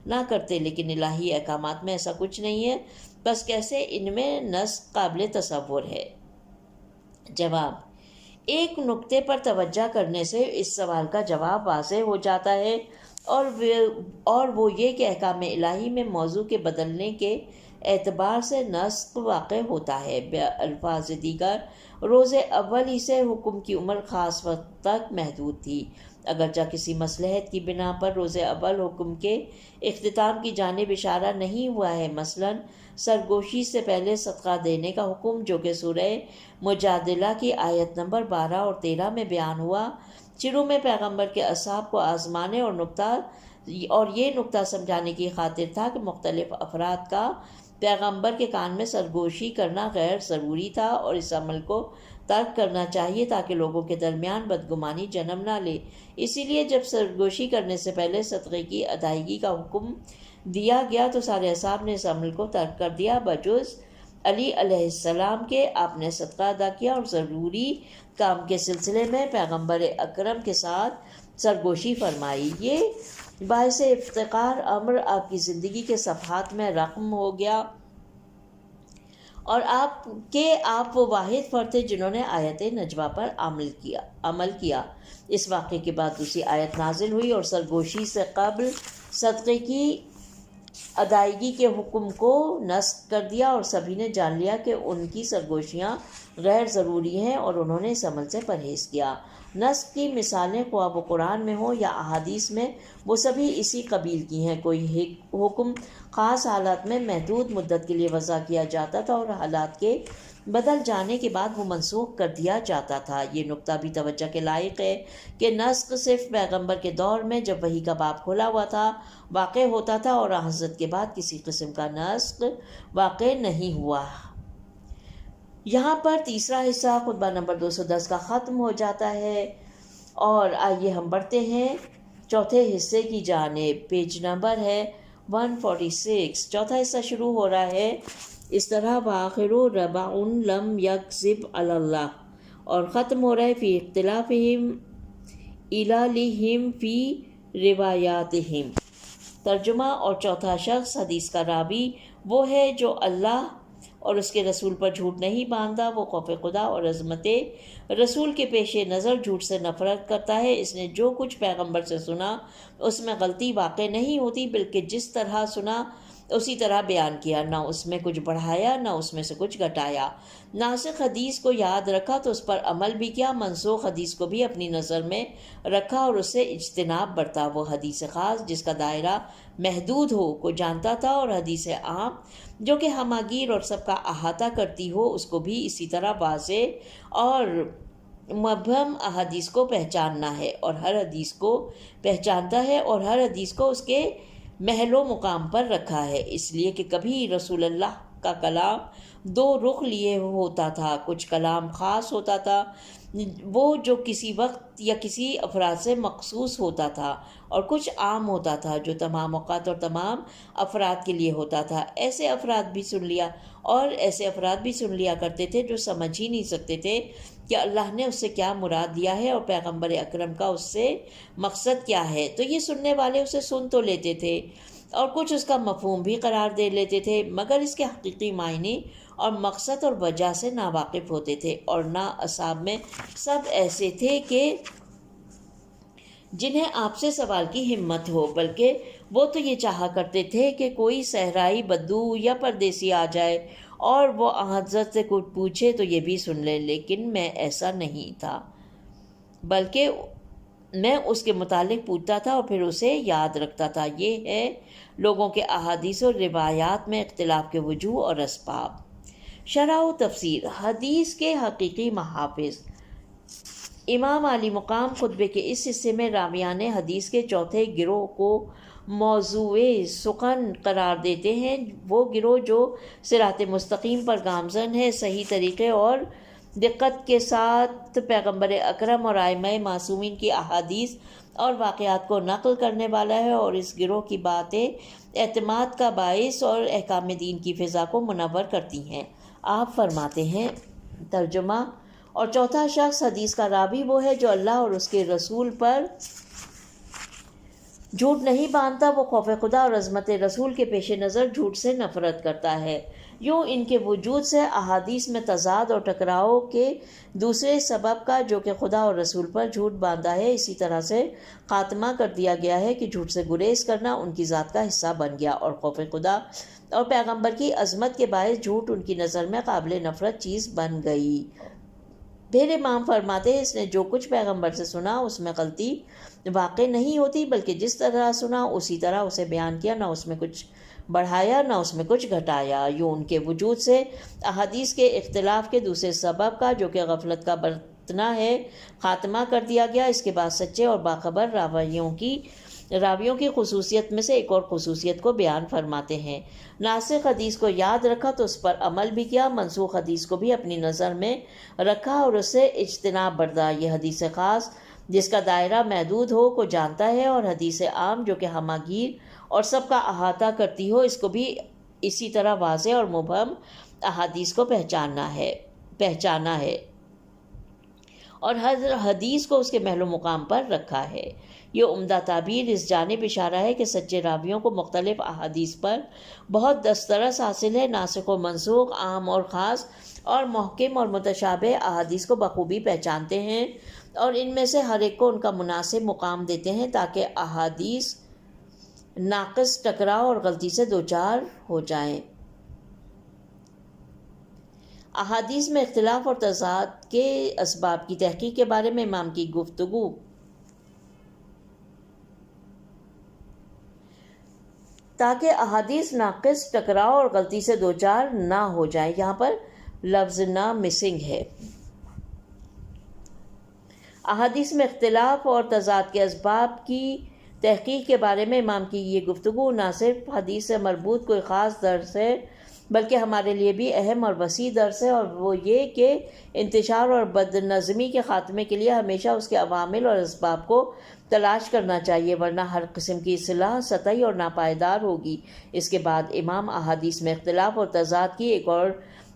نہ کرتے، لیکن الہی احکامات میں ایسا کچھ نہیں ہے، بس کیسے ان میں نسخ قابل تصور ہے۔ جواب، ایک نقطے پر توجہ کرنے سے اس سوال کا جواب واضح ہو جاتا ہے، اور وہ یہ کہ احکام الہی میں موضوع کے بدلنے کے اعتبار سے نسخ واقع ہوتا ہے۔ بالفاظ دیگر، روز اول ہی سے حکم کی عمر خاص وقت تک محدود تھی، اگرچہ کسی مصلحت کی بنا پر روز اول حکم کے اختتام کی جانب اشارہ نہیں ہوا ہے۔ مثلاً سرگوشی سے پہلے صدقہ دینے کا حکم جو کہ سورہ مجادلہ کی آیت نمبر 12 اور 13 میں بیان ہوا، شروع میں پیغمبر کے اصحاب کو آزمانے اور یہ نقطہ سمجھانے کی خاطر تھا کہ مختلف افراد کا پیغمبر کے کان میں سرگوشی کرنا غیر ضروری تھا اور اس عمل کو ترک کرنا چاہیے تاکہ لوگوں کے درمیان بدگمانی جنم نہ لے۔ اسی لیے جب سرگوشی کرنے سے پہلے صدقے کی ادائیگی کا حکم دیا گیا تو سارے اصحاب نے اس عمل کو ترک کر دیا بجز علی علیہ السلام کے۔ آپ نے صدقہ ادا کیا اور ضروری کام کے سلسلے میں پیغمبر اکرم کے ساتھ سرگوشی فرمائی۔ یہ باعث افتخار امر آپ کی زندگی کے صفحات میں رقم ہو گیا، اور آپ وہ واحد فرد تھے جنہوں نے آیت نجوہ پر عمل کیا۔ اس واقعے کے بعد دوسری آیت نازل ہوئی اور سرگوشی سے قبل صدقے کی ادائیگی کے حکم کو نسخ کر دیا اور سبھی نے جان لیا کہ ان کی سرگوشیاں غیر ضروری ہیں اور انہوں نے اس عمل سے پرہیز کیا۔ نسخ کی مثالیں خواہ وہ قرآن میں ہوں یا احادیث میں، وہ سبھی اسی قبیل کی ہیں۔ کوئی حکم خاص حالات میں محدود مدت کے لیے وضع کیا جاتا تھا اور حالات کے بدل جانے کے بعد وہ منسوخ کر دیا جاتا تھا۔ یہ نکتہ بھی توجہ کے لائق ہے کہ نسخ صرف پیغمبر کے دور میں جب وحی کا باب کھلا ہوا تھا واقع ہوتا تھا اور حضرت کے بعد کسی قسم کا نسخ واقع نہیں ہوا۔ یہاں پر تیسرا حصہ خطبہ نمبر 210 کا ختم ہو جاتا ہے، اور آئیے ہم بڑھتے ہیں چوتھے حصے کی جانب۔ پیج نمبر ہے 146۔ چوتھا حصہ شروع ہو رہا ہے اس طرح: وآخر ربع لم یکذب علی اللہ، اور ختم ہو رہا ہے فی اختلافہم علالہم فی روایاتہم۔ ترجمہ: اور چوتھا شخص حدیث کا راوی وہ ہے جو اللہ اور اس کے رسول پر جھوٹ نہیں باندھتا، وہ خوف خدا اور عظمت رسول کے پیش نظر جھوٹ سے نفرت کرتا ہے۔ اس نے جو کچھ پیغمبر سے سنا اس میں غلطی واقع نہیں ہوتی، بلکہ جس طرح سنا اسی طرح بیان کیا، نہ اس میں کچھ بڑھایا نہ اس میں سے کچھ گھٹایا۔ ناسخ حدیث کو یاد رکھا تو اس پر عمل بھی کیا، منسوخ حدیث کو بھی اپنی نظر میں رکھا اور اس سے اجتناب برتا۔ وہ حدیث خاص جس کا دائرہ محدود ہو کو جانتا تھا، اور حدیث عام جو کہ ہماگیر اور سب کا احاطہ کرتی ہو اس کو بھی اسی طرح واضح اور مبہم احادیث کو پہچاننا ہے، اور ہر حدیث کو پہچانتا ہے اور ہر حدیث کو اس کے محل و مقام پر رکھا ہے، اس لیے کہ کبھی رسول اللہ کا کلام دو رخ لیے ہوتا تھا۔ کچھ کلام خاص ہوتا تھا وہ جو کسی وقت یا کسی افراد سے مخصوص ہوتا تھا، اور کچھ عام ہوتا تھا جو تمام اوقات اور تمام افراد کے لیے ہوتا تھا۔ ایسے افراد بھی سن لیا کرتے تھے جو سمجھ ہی نہیں سکتے تھے کہ اللہ نے اس سے کیا مراد دیا ہے اور پیغمبر اکرم کا اس سے مقصد کیا ہے، تو یہ سننے والے اسے سن تو لیتے تھے اور کچھ اس کا مفہوم بھی قرار دے لیتے تھے، مگر اس کے حقیقی معنی اور مقصد اور وجہ سے ناواقف ہوتے تھے۔ اور نہ اصحاب میں سب ایسے تھے کہ جنہیں آپ سے سوال کی ہمت ہو، بلکہ وہ تو یہ چاہا کرتے تھے کہ کوئی صحرائی بدو یا پردیسی آ جائے اور وہ حضرت سے کچھ پوچھے تو یہ بھی سن لے، لیکن میں ایسا نہیں تھا، بلکہ میں اس کے متعلق پوچھتا تھا اور پھر اسے یاد رکھتا تھا۔ یہ ہے لوگوں کے احادیث اور روایات میں اختلاف کے وجوہ اور اسباب۔ شرح و تفسیر: حدیث کے حقیقی محافظ امام علی مقام خطبے کے اس حصے میں راویان حدیث کے چوتھے گروہ کو موضوع سخن قرار دیتے ہیں۔ وہ گروہ جو صراط مستقیم پر گامزن ہے، صحیح طریقے اور دقت کے ساتھ پیغمبر اکرم اور ائمہ معصومین کی احادیث اور واقعات کو نقل کرنے والا ہے، اور اس گروہ کی باتیں اعتماد کا باعث اور احکام دین کی فضا کو منور کرتی ہیں۔ آپ فرماتے ہیں، ترجمہ: اور چوتھا شخص حدیث کا راوی وہ ہے جو اللہ اور اس کے رسول پر جھوٹ نہیں باندھتا، وہ خوف خدا اور عظمت رسول کے پیش نظر جھوٹ سے نفرت کرتا ہے۔ یوں ان کے وجود سے احادیث میں تضاد اور ٹکراؤ کے دوسرے سبب کا جو کہ خدا اور رسول پر جھوٹ باندھا ہے اسی طرح سے خاتمہ کر دیا گیا ہے کہ جھوٹ سے گریز کرنا ان کی ذات کا حصہ بن گیا، اور خوف خدا اور پیغمبر کی عظمت کے باعث جھوٹ ان کی نظر میں قابل نفرت چیز بن گئی۔ پھر امام فرماتے ہیں، اس نے جو کچھ پیغمبر سے سنا اس میں غلطی واقع نہیں ہوتی، بلکہ جس طرح سنا اسی طرح اسے بیان کیا، نہ اس میں کچھ بڑھایا نہ اس میں کچھ گھٹایا۔ یوں ان کے وجود سے احادیث کے اختلاف کے دوسرے سبب کا جو کہ غفلت کا برتنا ہے خاتمہ کر دیا گیا۔ اس کے بعد سچے اور باخبر راویوں کی خصوصیت میں سے ایک اور خصوصیت کو بیان فرماتے ہیں۔ ناسخ حدیث کو یاد رکھا تو اس پر عمل بھی کیا، منسوخ حدیث کو بھی اپنی نظر میں رکھا اور اس سے اجتناب برتا۔ یہ حدیث خاص جس کا دائرہ محدود ہو کو جانتا ہے، اور حدیث عام جو کہ ہماگیر اور سب کا احاطہ کرتی ہو اس کو بھی اسی طرح واضح اور مبہم احادیث کو پہچانا ہے اور ہر حدیث کو اس کے محل و مقام پر رکھا ہے۔ یہ عمدہ تعبیر اس جانب اشارہ ہے کہ سچے راویوں کو مختلف احادیث پر بہت دسترس حاصل ہے، ناسخ و منسوخ، عام اور خاص اور محکم اور متشابہ احادیث کو بخوبی پہچانتے ہیں اور ان میں سے ہر ایک کو ان کا مناسب مقام دیتے ہیں تاکہ احادیث ناقص ٹکراؤ اور غلطی سے دوچار ہو جائیں۔ احادیث میں اختلاف اور تضاد کے اسباب کی تحقیق کے بارے میں امام کی گفتگو۔ تاکہ احادیث ناقص ٹکراؤ اور غلطی سے دوچار نہ ہو جائیں، یہاں پر لفظ نہ مسنگ ہے۔ احادیث میں اختلاف اور تضاد کے اسباب کی تحقیق کے بارے میں امام کی یہ گفتگو نہ صرف حدیث سے مربوط کوئی خاص درس ہے بلکہ ہمارے لیے بھی اہم اور وسیع درس ہے، اور وہ یہ کہ انتشار اور بد نظمی کے خاتمے کے لیے ہمیشہ اس کے عوامل اور اسباب کو تلاش کرنا چاہیے، ورنہ ہر قسم کی اصلاح سطحی اور ناپائیدار ہوگی۔ اس کے بعد امام احادیث میں اختلاف اور تضاد کی ایک اور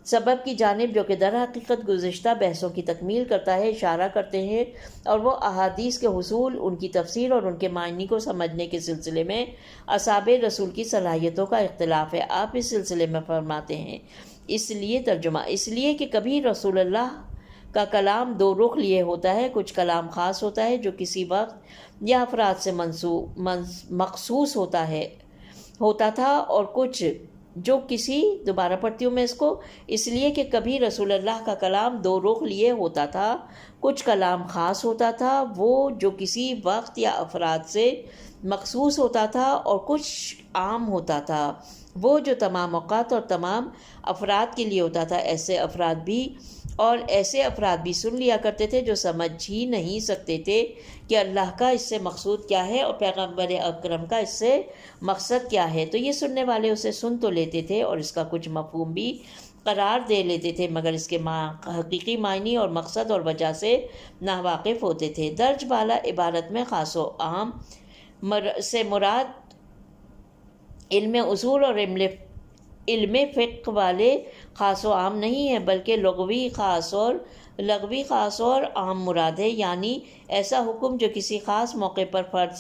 سبب کی جانب، جو کہ در حقیقت گزشتہ بحثوں کی تکمیل کرتا ہے، اشارہ کرتے ہیں، اور وہ احادیث کے حصول، ان کی تفسیر اور ان کے معنی کو سمجھنے کے سلسلے میں اصحاب رسول کی صلاحیتوں کا اختلاف ہے۔ آپ اس سلسلے میں فرماتے ہیں، اس لیے ترجمہ، اس لیے کہ کبھی رسول اللہ کا کلام دو رخ لیے ہوتا ہے، کچھ کلام خاص ہوتا ہے جو کسی وقت یا افراد سے مخصوص ہوتا تھا، اور کچھ جو کسی، دوبارہ پڑھتی ہوں میں اس کو، اس لیے کہ کبھی رسول اللہ کا کلام دو رخ لیے ہوتا تھا، کچھ کلام خاص ہوتا تھا وہ جو کسی وقت یا افراد سے مخصوص ہوتا تھا، اور کچھ عام ہوتا تھا وہ جو تمام اوقات اور تمام افراد کے لیے ہوتا تھا۔ ایسے افراد بھی سن لیا کرتے تھے جو سمجھ ہی نہیں سکتے تھے کہ اللہ کا اس سے مقصود کیا ہے اور پیغمبر اکرم کا اس سے مقصد کیا ہے، تو یہ سننے والے اسے سن تو لیتے تھے اور اس کا کچھ مفہوم بھی قرار دے لیتے تھے، مگر اس کے حقیقی معنی اور مقصد اور وجہ سے ناواقف ہوتے تھے۔ درج بالا عبارت میں خاص و عام سے مراد علم اصول اور علم فقہ والے خاص و عام نہیں ہے، بلکہ لغوی خاص اور عام مراد ہے، یعنی ایسا حکم جو کسی خاص موقع پر فرد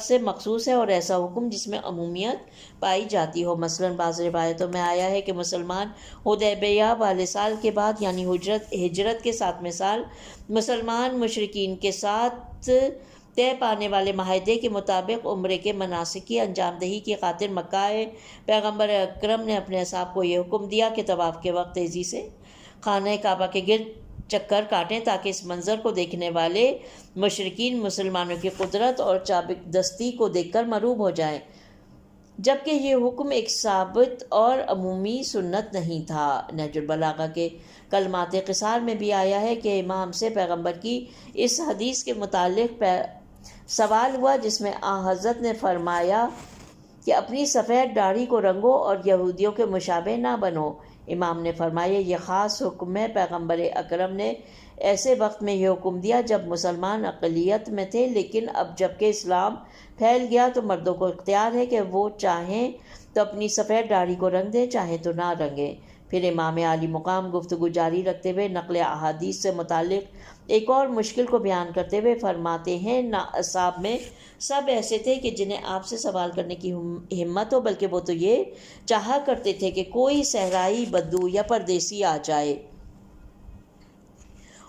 سے مخصوص ہے، اور ایسا حکم جس میں عمومیت پائی جاتی ہو۔ مثلاً بعض روایتوں میں آیا ہے کہ مسلمان حدیبیہ والے سال کے بعد، یعنی ہجرت کے 7ویں سال، مسلمان مشرکین کے ساتھ طے پانے والے معاہدے کے مطابق عمرے کے مناسک کی انجام دہی کی خاطر مکہ آئے۔ پیغمبر اکرم نے اپنے اصحاب کو یہ حکم دیا کہ طواف کے وقت تیزی سے خانہ کعبہ کے گرد چکر کاٹیں تاکہ اس منظر کو دیکھنے والے مشرکین مسلمانوں کی قدرت اور چابکدستی کو دیکھ کر مرعوب ہو جائیں، جبکہ یہ حکم ایک ثابت اور عمومی سنت نہیں تھا۔ نہج البلاغہ کے کلمات قصار میں بھی آیا ہے کہ امام سے پیغمبر کی اس حدیث کے متعلق سوال ہوا جس میں حضرت نے فرمایا کہ اپنی سفید داڑھی کو رنگو اور یہودیوں کے مشابہ نہ بنو۔ امام نے فرمایا یہ خاص حکم ہے۔ پیغمبر اکرم نے ایسے وقت میں یہ حکم دیا جب مسلمان اقلیت میں تھے، لیکن اب جب کہ اسلام پھیل گیا تو مردوں کو اختیار ہے کہ وہ چاہیں تو اپنی سفید داڑھی کو رنگ دیں، چاہیں تو نہ رنگیں۔ پھر امام عالی مقام گفتگو جاری رکھتے ہوئے نقل احادیث سے متعلق ایک اور مشکل کو بیان کرتے ہوئے فرماتے ہیں، نہ اصحاب میں سب ایسے تھے کہ جنہیں آپ سے سوال کرنے کی ہمت ہو، بلکہ وہ تو یہ چاہا کرتے تھے کہ کوئی صحرائی بدو یا پردیسی آ جائے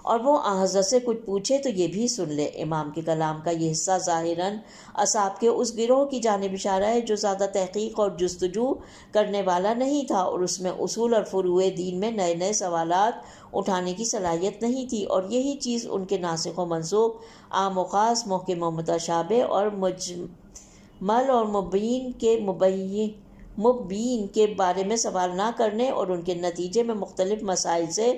اور وہ حضرت سے کچھ پوچھے تو یہ بھی سن لے۔ امام کے کلام کا یہ حصہ ظاہراً اصحاب کے اس گروہ کی جانب اشارہ ہے جو زیادہ تحقیق اور جستجو کرنے والا نہیں تھا، اور اس میں اصول اور فروع دین میں نئے نئے سوالات اٹھانے کی صلاحیت نہیں تھی، اور یہی چیز ان کے ناسخ و منسوخ، عام و خاص، محکم و متشابہ اور مجمل اور مبین کے بارے میں سوال نہ کرنے اور ان کے نتیجے میں مختلف مسائل سے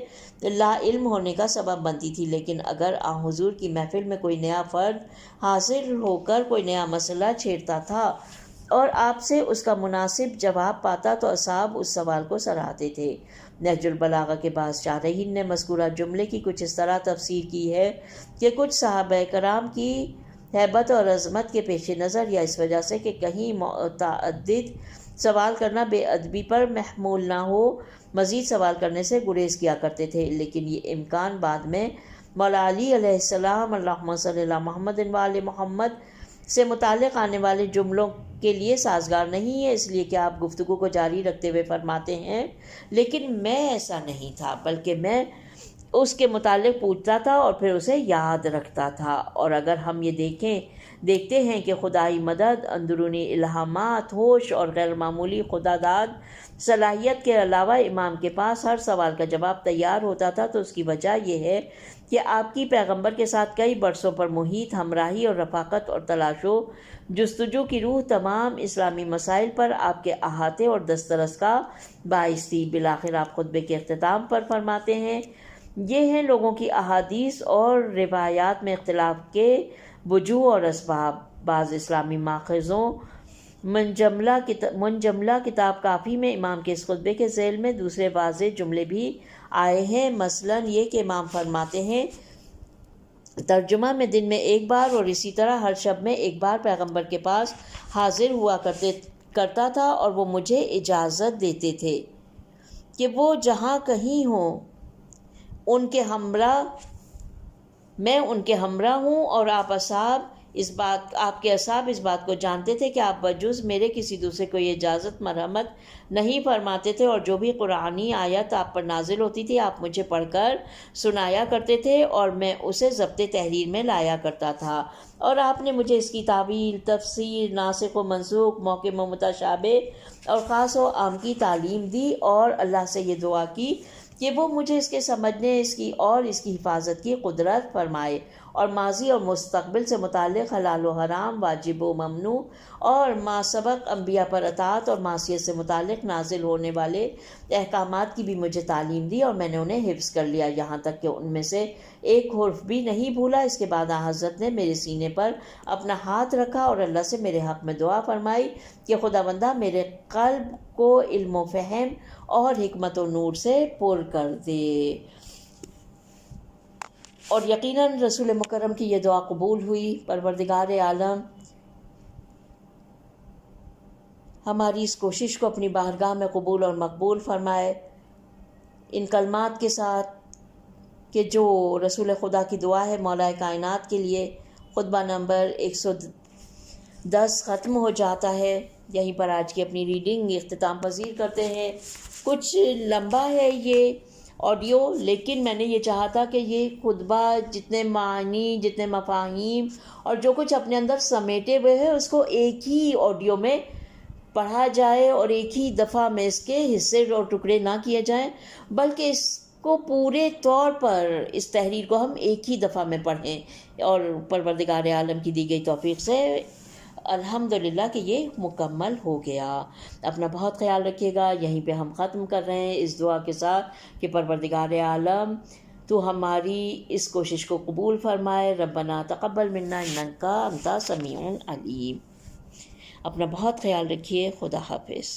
لا علم ہونے کا سبب بنتی تھی۔ لیکن اگر حضور کی محفل میں کوئی نیا فرد حاضر ہو کر کوئی نیا مسئلہ چھیڑتا تھا اور آپ سے اس کا مناسب جواب پاتا تو اصحاب اس سوال کو سراہتے تھے۔ نہج البلاغہ کے بعض شارحین نے مذکورہ جملے کی کچھ اس طرح تفسیر کی ہے کہ کچھ صحابہ کرام کی ہیبت اور عظمت کے پیش نظر، یا اس وجہ سے کہ کہیں متعدد سوال کرنا بے ادبی پر محمول نہ ہو، مزید سوال کرنے سے گریز کیا کرتے تھے، لیکن یہ امکان بعد میں مولا علی علیہ السلام اللہم صلی اللہ محمد و آل محمد سے متعلق آنے والے جملوں کے لیے سازگار نہیں ہے، اس لیے کہ آپ گفتگو کو جاری رکھتے ہوئے فرماتے ہیں، لیکن میں ایسا نہیں تھا، بلکہ میں اس کے متعلق پوچھتا تھا اور پھر اسے یاد رکھتا تھا۔ اور اگر ہم یہ دیکھتے ہیں کہ خدائی مدد، اندرونی الہامات، ہوش اور غیر معمولی خداداد صلاحیت کے علاوہ امام کے پاس ہر سوال کا جواب تیار ہوتا تھا، تو اس کی وجہ یہ ہے کہ آپ کی پیغمبر کے ساتھ کئی برسوں پر محیط ہمراہی اور رفاقت اور تلاش و جستجو کی روح تمام اسلامی مسائل پر آپ کے احاطے اور دسترس کا باعث تھی۔ بالآخر آپ خطبے کے اختتام پر فرماتے ہیں، یہ ہیں لوگوں کی احادیث اور روایات میں اختلاف کے وجوہ اور اسباب۔ بعض اسلامی ماخذوں منجملہ کتاب کافی میں امام کے اس خطبے کے ذیل میں دوسرے واضح جملے بھی آئے ہیں، مثلاً یہ کہ امام فرماتے ہیں، ترجمہ میں دن میں ایک بار اور اسی طرح ہر شب میں ایک بار پیغمبر کے پاس حاضر ہوا کرتا تھا، اور وہ مجھے اجازت دیتے تھے کہ وہ جہاں کہیں ہوں میں ان کے ہمراہ ہوں، اور آپ کے اصحاب اس بات کو جانتے تھے کہ آپ بجز میرے کسی دوسرے کو یہ اجازت مرحمت نہیں فرماتے تھے، اور جو بھی قرآنی آیت آپ پر نازل ہوتی تھی آپ مجھے پڑھ کر سنایا کرتے تھے، اور میں اسے ضبط تحریر میں لایا کرتا تھا، اور آپ نے مجھے اس کی تعویل، تفسیر، ناسخ و منسوخ، محکم و متشابہ اور خاص و عام کی تعلیم دی، اور اللہ سے یہ دعا کی کہ وہ مجھے اس کے سمجھنے، اس کی حفاظت کی قدرت فرمائے، اور ماضی اور مستقبل سے متعلق حلال و حرام، واجب و ممنوع اور ما سبق انبیاء پر اطاعت اور معصیت سے متعلق نازل ہونے والے احکامات کی بھی مجھے تعلیم دی، اور میں نے انہیں حفظ کر لیا، یہاں تک کہ ان میں سے ایک حرف بھی نہیں بھولا۔ اس کے بعد حضرت نے میرے سینے پر اپنا ہاتھ رکھا اور اللہ سے میرے حق میں دعا فرمائی کہ خداوندہ میرے قلب کو علم و فہم اور حکمت و نور سے پر کر دے۔ اور یقیناً رسول مکرم کی یہ دعا قبول ہوئی۔ پروردگار عالم ہماری اس کوشش کو اپنی بارگاہ میں قبول اور مقبول فرمائے۔ ان کلمات کے ساتھ کہ جو رسول خدا کی دعا ہے مولا کائنات کے لیے، خطبہ نمبر 110 ختم ہو جاتا ہے۔ یہیں پر آج کی اپنی ریڈنگ اختتام پذیر کرتے ہیں۔ کچھ لمبا ہے یہ آڈیو، لیکن میں نے یہ چاہا تھا کہ یہ خطبہ جتنے معنی، جتنے مفاہیم اور جو کچھ اپنے اندر سمیٹے ہوئے ہیں اس کو ایک ہی آڈیو میں پڑھا جائے، اور ایک ہی دفعہ میں اس کے حصے اور ٹکڑے نہ کیے جائیں، بلکہ اس کو پورے طور پر اس تحریر کو ہم ایک ہی دفعہ میں پڑھیں، اور پروردگار عالم کی دی گئی توفیق سے الحمدللہ کہ یہ مکمل ہو گیا۔ اپنا بہت خیال رکھیے گا۔ یہیں پہ ہم ختم کر رہے ہیں اس دعا کے ساتھ کہ پروردگار عالم تو ہماری اس کوشش کو قبول فرمائے۔ ربنا تقبل منا انک انت سمیع علیم۔ اپنا بہت خیال رکھیے۔ خدا حافظ۔